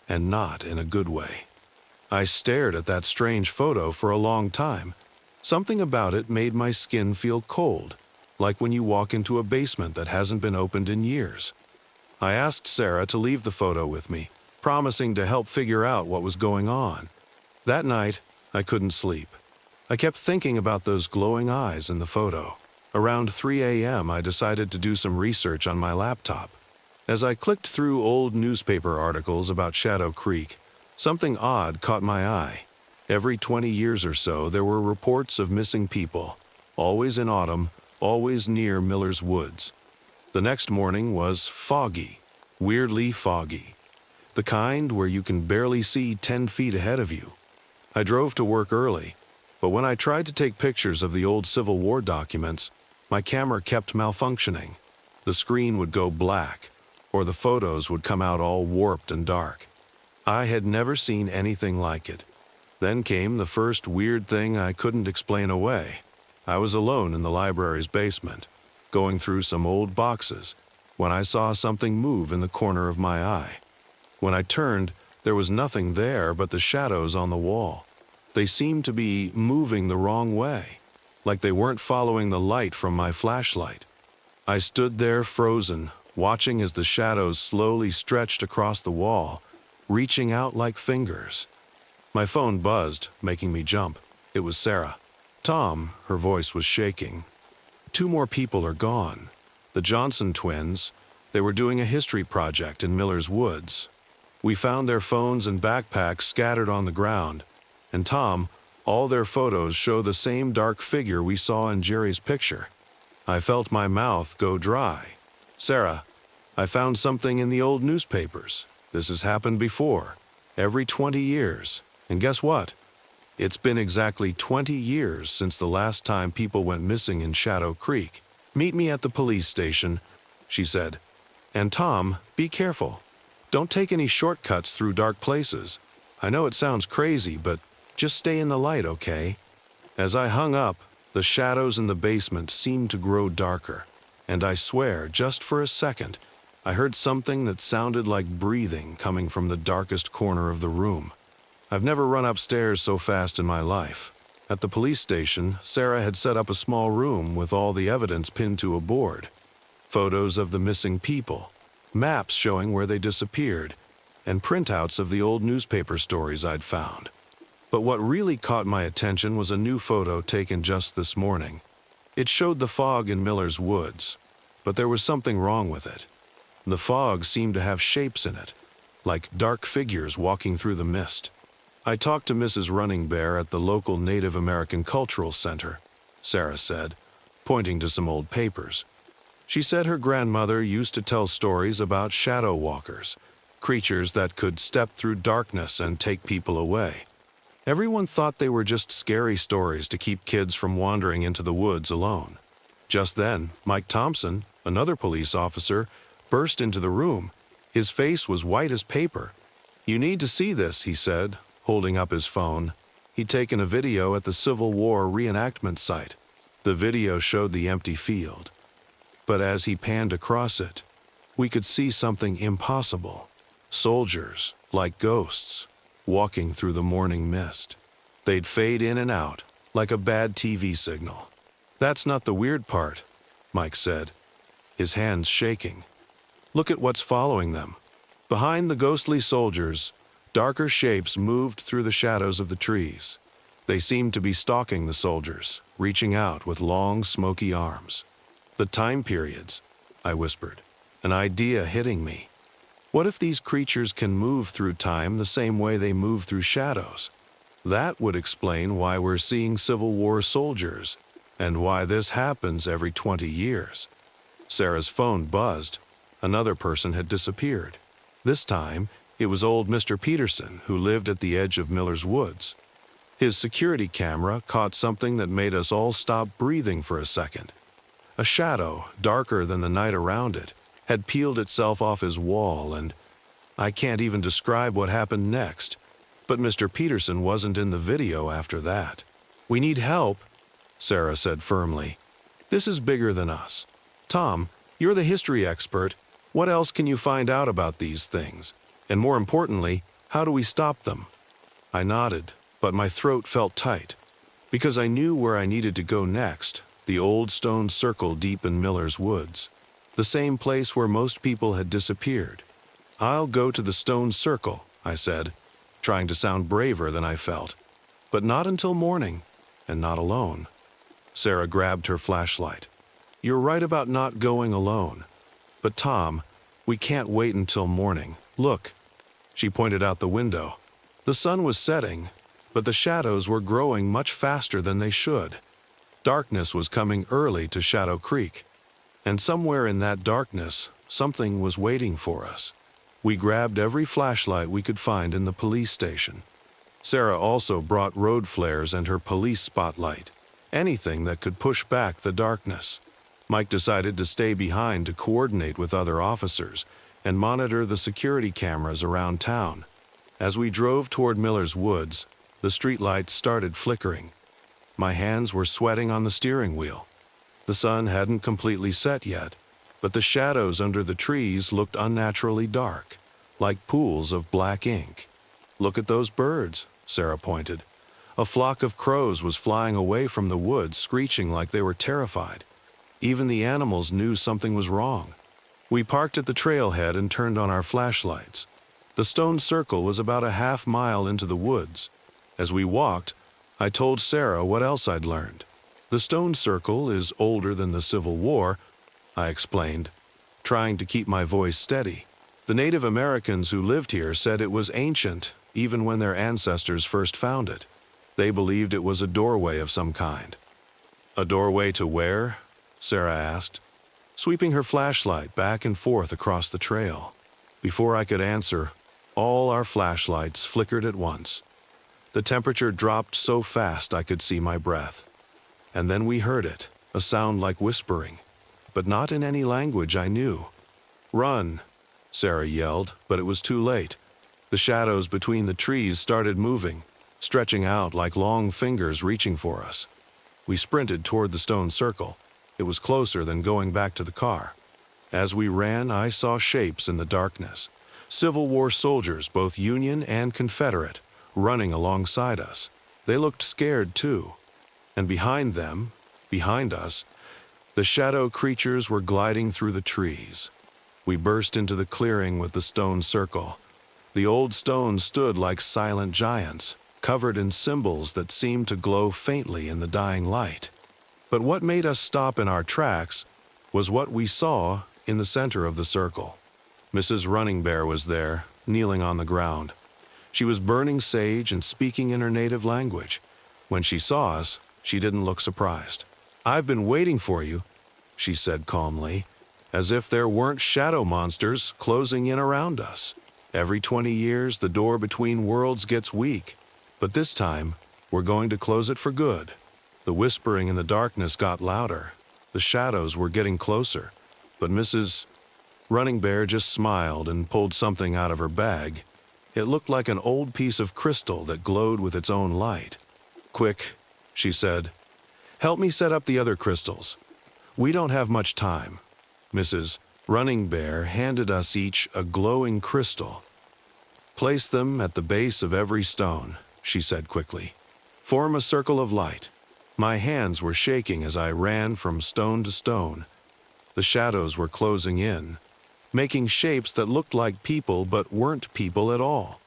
and not in a good way. I stared at that strange photo for a long time. Something about it made my skin feel cold, like when you walk into a basement that hasn't been opened in years. I asked Sarah to leave the photo with me, promising to help figure out what was going on. That night, I couldn't sleep. I kept thinking about those glowing eyes in the photo. Around 3 a.m., I decided to do some research on my laptop. As I clicked through old newspaper articles about Shadow Creek, something odd caught my eye. Every 20 years or so, there were reports of missing people, always in autumn, always near Miller's Woods. The next morning was foggy, weirdly foggy. The kind where you can barely see 10 feet ahead of you. I drove to work early, but when I tried to take pictures of the old Civil War documents, my camera kept malfunctioning. The screen would go black, or the photos would come out all warped and dark. I had never seen anything like it. Then came the first weird thing I couldn't explain away. I was alone in the library's basement, going through some old boxes, when I saw something move in the corner of my eye. When I turned, there was nothing there but the shadows on the wall. They seemed to be moving the wrong way, like they weren't following the light from my flashlight. I stood there frozen, watching as the shadows slowly stretched across the wall, reaching out like fingers. My phone buzzed, making me jump. It was Sarah. "Tom," her voice was shaking. "2 more people are gone. The Johnson twins. They were doing a history project in Miller's Woods. We found their phones and backpacks scattered on the ground. And Tom, all their photos show the same dark figure we saw in Jerry's picture." I felt my mouth go dry. "Sarah, I found something in the old newspapers. This has happened before, every 20 years. And guess what? It's been exactly 20 years since the last time people went missing in Shadow Creek. Meet me at the police station," she said. "And Tom, be careful. Don't take any shortcuts through dark places. I know it sounds crazy, but just stay in the light, okay?" As I hung up, the shadows in the basement seemed to grow darker, and I swear, just for a second, I heard something that sounded like breathing coming from the darkest corner of the room. I've never run upstairs so fast in my life. At the police station, Sarah had set up a small room with all the evidence pinned to a board. Photos of the missing people, maps showing where they disappeared, and printouts of the old newspaper stories I'd found. But what really caught my attention was a new photo taken just this morning. It showed the fog in Miller's Woods, but there was something wrong with it. The fog seemed to have shapes in it, like dark figures walking through the mist. "I talked to Mrs. Running Bear at the local Native American Cultural Center," Sarah said, pointing to some old papers. "She said her grandmother used to tell stories about shadow walkers, creatures that could step through darkness and take people away. Everyone thought they were just scary stories to keep kids from wandering into the woods alone." Just then, Mike Thompson, another police officer, burst into the room. His face was white as paper. "You need to see this," he said, holding up his phone. He'd taken a video at the Civil War reenactment site. The video showed the empty field. But as he panned across it, we could see something impossible. Soldiers, like ghosts, walking through the morning mist. They'd fade in and out, like a bad TV signal. "That's not the weird part," Mike said, his hands shaking. "Look at what's following them. Behind the ghostly soldiers, darker shapes moved through the shadows of the trees. They seemed to be stalking the soldiers, reaching out with long, smoky arms. The time periods," I whispered, an idea hitting me. What if these creatures can move through time the same way they move through shadows? That would explain why we're seeing Civil War soldiers, and why this happens every 20 years. Sarah's phone buzzed. Another person had disappeared. This time, it was old Mr. Peterson, who lived at the edge of Miller's Woods. His security camera caught something that made us all stop breathing for a second. A shadow, darker than the night around it, had peeled itself off his wall, and I can't even describe what happened next. But Mr. Peterson wasn't in the video after that. "We need help," Sarah said firmly. "This is bigger than us. Tom, you're the history expert. What else can you find out about these things? And more importantly, how do we stop them?" I nodded, but my throat felt tight, because I knew where I needed to go next, the old stone circle deep in Miller's Woods. The same place where most people had disappeared. "I'll go to the stone circle," I said, trying to sound braver than I felt. "But not until morning, and not alone." Sarah grabbed her flashlight. "You're right about not going alone. But Tom, we can't wait until morning. Look." She pointed out the window. The sun was setting, but the shadows were growing much faster than they should. Darkness was coming early to Shadow Creek. And somewhere in that darkness, something was waiting for us. We grabbed every flashlight we could find in the police station. Sarah also brought road flares and her police spotlight, anything that could push back the darkness. Mike decided to stay behind to coordinate with other officers and monitor the security cameras around town. As we drove toward Miller's Woods, the streetlights started flickering. My hands were sweating on the steering wheel. The sun hadn't completely set yet, but the shadows under the trees looked unnaturally dark, like pools of black ink. "Look at those birds," Sarah pointed. A flock of crows was flying away from the woods, screeching like they were terrified. Even the animals knew something was wrong. We parked at the trailhead and turned on our flashlights. The stone circle was about a half-mile into the woods. As we walked, I told Sarah what else I'd learned. "The stone circle is older than the Civil War," I explained, trying to keep my voice steady. "The Native Americans who lived here said it was ancient, even when their ancestors first found it. They believed it was a doorway of some kind." "A doorway to where?" Sarah asked, sweeping her flashlight back and forth across the trail. Before I could answer, all our flashlights flickered at once. The temperature dropped so fast I could see my breath. And then we heard it, a sound like whispering, but not in any language I knew. "Run!" Sarah yelled, but it was too late. The shadows between the trees started moving, stretching out like long fingers reaching for us. We sprinted toward the stone circle. It was closer than going back to the car. As we ran, I saw shapes in the darkness. Civil War soldiers, both Union and Confederate, running alongside us. They looked scared too. And behind them, behind us, the shadow creatures were gliding through the trees. We burst into the clearing with the stone circle. The old stones stood like silent giants, covered in symbols that seemed to glow faintly in the dying light. But what made us stop in our tracks was what we saw in the center of the circle. Mrs. Running Bear was there, kneeling on the ground. She was burning sage and speaking in her native language. When she saw us, she didn't look surprised. "I've been waiting for you," she said calmly, as if there weren't shadow monsters closing in around us. "Every 20 years, the door between worlds gets weak, but this time, we're going to close it for good." The whispering in the darkness got louder. The shadows were getting closer, but Mrs. Running Bear just smiled and pulled something out of her bag. It looked like an old piece of crystal that glowed with its own light. "Quick," she said. "Help me set up the other crystals. We don't have much time." Mrs. Running Bear handed us each a glowing crystal. "Place them at the base of every stone," she said quickly. "Form a circle of light." My hands were shaking as I ran from stone to stone. The shadows were closing in, making shapes that looked like people but weren't people at all.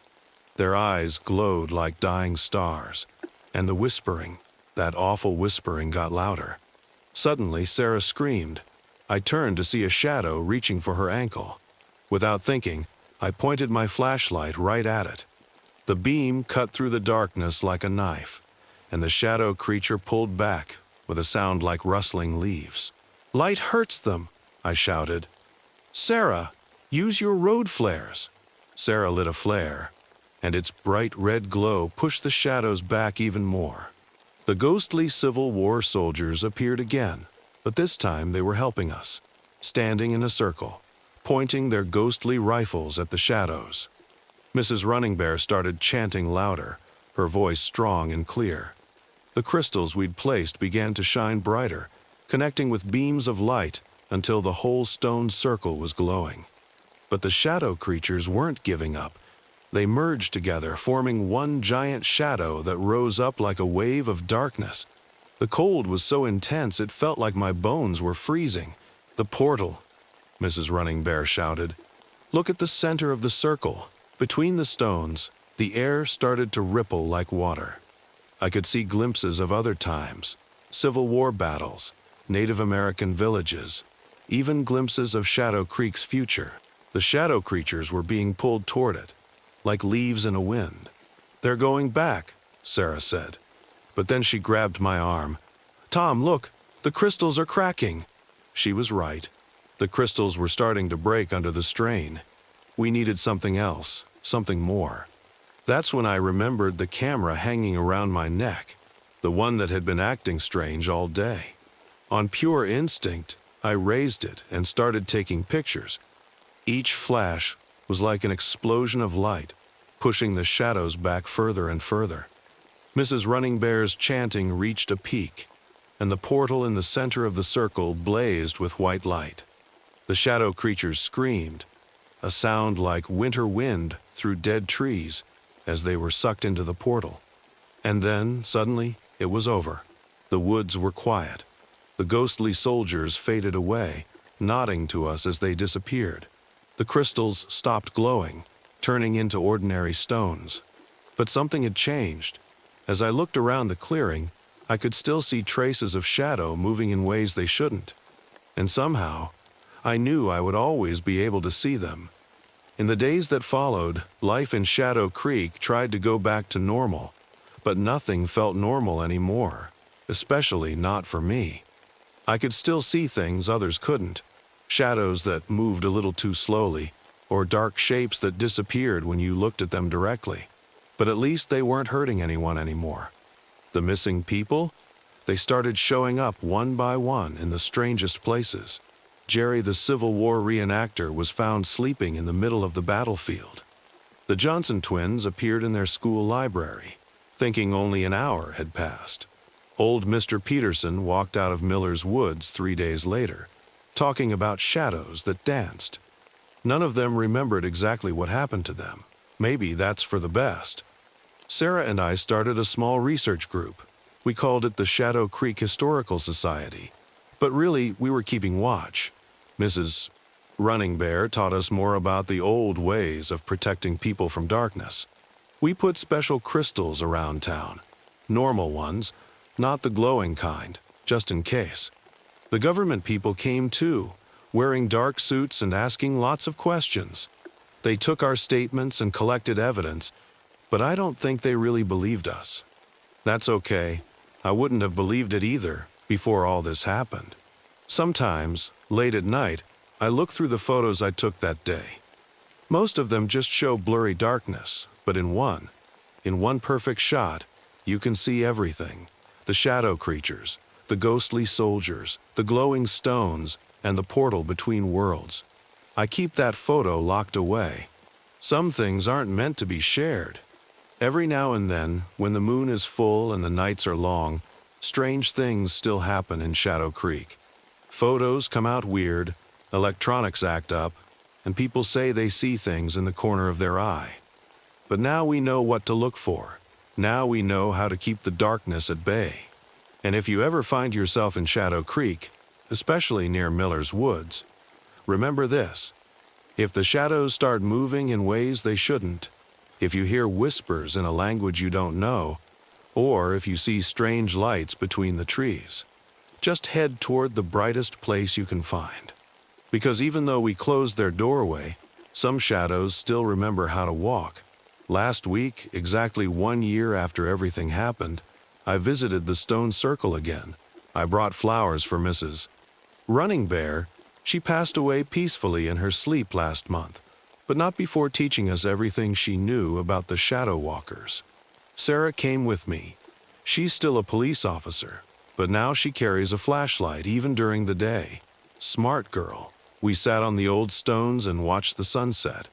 Their eyes glowed like dying stars, and the whispering, that awful whispering, got louder. Suddenly, Sarah screamed. I turned to see a shadow reaching for her ankle. Without thinking, I pointed my flashlight right at it. The beam cut through the darkness like a knife, and the shadow creature pulled back with a sound like rustling leaves. "Light hurts them," I shouted. "Sarah, use your road flares." Sarah lit a flare, and its bright red glow pushed the shadows back even more. The ghostly Civil War soldiers appeared again, but this time they were helping us, standing in a circle, pointing their ghostly rifles at the shadows. Mrs. Running Bear started chanting louder, her voice strong and clear. The crystals we'd placed began to shine brighter, connecting with beams of light until the whole stone circle was glowing. But the shadow creatures weren't giving up. They merged together, forming one giant shadow that rose up like a wave of darkness. The cold was so intense it felt like my bones were freezing. "The portal," Mrs. Running Bear shouted. "Look at the center of the circle. Between the stones, the air started to ripple like water. I could see glimpses of other times, Civil War battles, Native American villages, even glimpses of Shadow Creek's future. The shadow creatures were being pulled toward it, like leaves in a wind. "They're going back," Sarah said. But then she grabbed my arm. "Tom, look, the crystals are cracking." She was right. The crystals were starting to break under the strain. We needed something else, something more. That's when I remembered the camera hanging around my neck, the one that had been acting strange all day. On pure instinct, I raised it and started taking pictures. Each flash was like an explosion of light, pushing the shadows back further and further. Mrs. Running Bear's chanting reached a peak, and the portal in the center of the circle blazed with white light. The shadow creatures screamed, a sound like winter wind through dead trees as they were sucked into the portal. And then, suddenly, it was over. The woods were quiet. The ghostly soldiers faded away, nodding to us as they disappeared. The crystals stopped glowing, turning into ordinary stones. But something had changed. As I looked around the clearing, I could still see traces of shadow moving in ways they shouldn't. And somehow, I knew I would always be able to see them. In the days that followed, life in Shadow Creek tried to go back to normal, but nothing felt normal anymore, especially not for me. I could still see things others couldn't, shadows that moved a little too slowly, or dark shapes that disappeared when you looked at them directly. But at least they weren't hurting anyone anymore. The missing people? They started showing up one by one in the strangest places. Jerry, the Civil War reenactor, was found sleeping in the middle of the battlefield. The Johnson twins appeared in their school library, thinking only an hour had passed. Old Mr. Peterson walked out of Miller's Woods 3 days later, talking about shadows that danced. None of them remembered exactly what happened to them. Maybe that's for the best. Sarah and I started a small research group. We called it the Shadow Creek Historical Society. But really, we were keeping watch. Mrs. Running Bear taught us more about the old ways of protecting people from darkness. We put special crystals around town. Normal ones, not the glowing kind, just in case. The government people came too, wearing dark suits and asking lots of questions. They took our statements and collected evidence, but I don't think they really believed us. That's okay. I wouldn't have believed it either before all this happened. Sometimes, late at night, I look through the photos I took that day. Most of them just show blurry darkness, but in one perfect shot, you can see everything. The shadow creatures, the ghostly soldiers, the glowing stones, and the portal between worlds. I keep that photo locked away. Some things aren't meant to be shared. Every now and then, when the moon is full and the nights are long, strange things still happen in Shadow Creek. Photos come out weird, electronics act up, and people say they see things in the corner of their eye. But now we know what to look for. Now we know how to keep the darkness at bay. And if you ever find yourself in Shadow Creek, especially near Miller's Woods, remember this. If the shadows start moving in ways they shouldn't, if you hear whispers in a language you don't know, or if you see strange lights between the trees, just head toward the brightest place you can find. Because even though we closed their doorway, some shadows still remember how to walk. Last week, exactly 1 year after everything happened, I visited the stone circle again. I brought flowers for Mrs. Running Bear. She passed away peacefully in her sleep last month, but not before teaching us everything she knew about the shadow walkers. Sarah came with me. She's still a police officer, but now she carries a flashlight even during the day. Smart girl. We sat on the old stones and watched the sunset.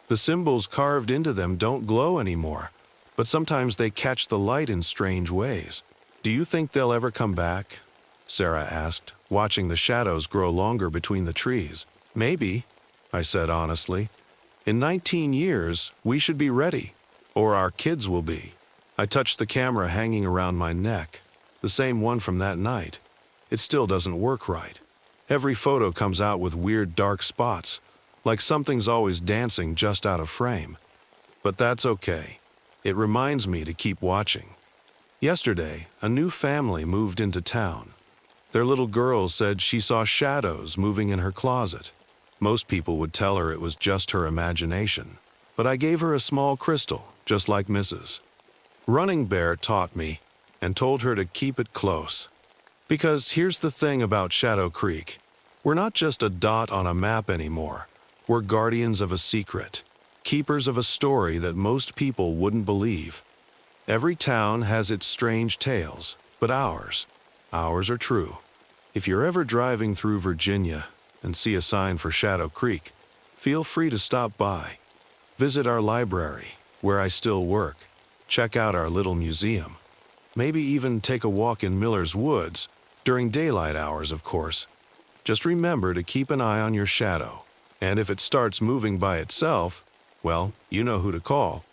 The symbols carved into them don't glow anymore, but sometimes they catch the light in strange ways. Do you think they'll ever come back? Sarah asked, watching the shadows grow longer between the trees. Maybe, I said honestly. In 19 years, we should be ready, or our kids will be. I touched the camera hanging around my neck, the same one from that night. It still doesn't work right. Every photo comes out with weird dark spots, like something's always dancing just out of frame. But that's okay. It reminds me to keep watching. Yesterday, a new family moved into town. Their little girl said she saw shadows moving in her closet. Most people would tell her it was just her imagination, but I gave her a small crystal, just like Mrs. Running Bear taught me, and told her to keep it close. Because here's the thing about Shadow Creek. We're not just a dot on a map anymore. We're guardians of a secret, keepers of a story that most people wouldn't believe. Every town has its strange tales, but ours are true. If you're ever driving through Virginia and see a sign for Shadow Creek, feel free to stop by. Visit our library, where I still work. Check out our little museum. Maybe even take a walk in Miller's Woods, during daylight hours, of course. Just remember to keep an eye on your shadow. And if it starts moving by itself, well, you know who to call.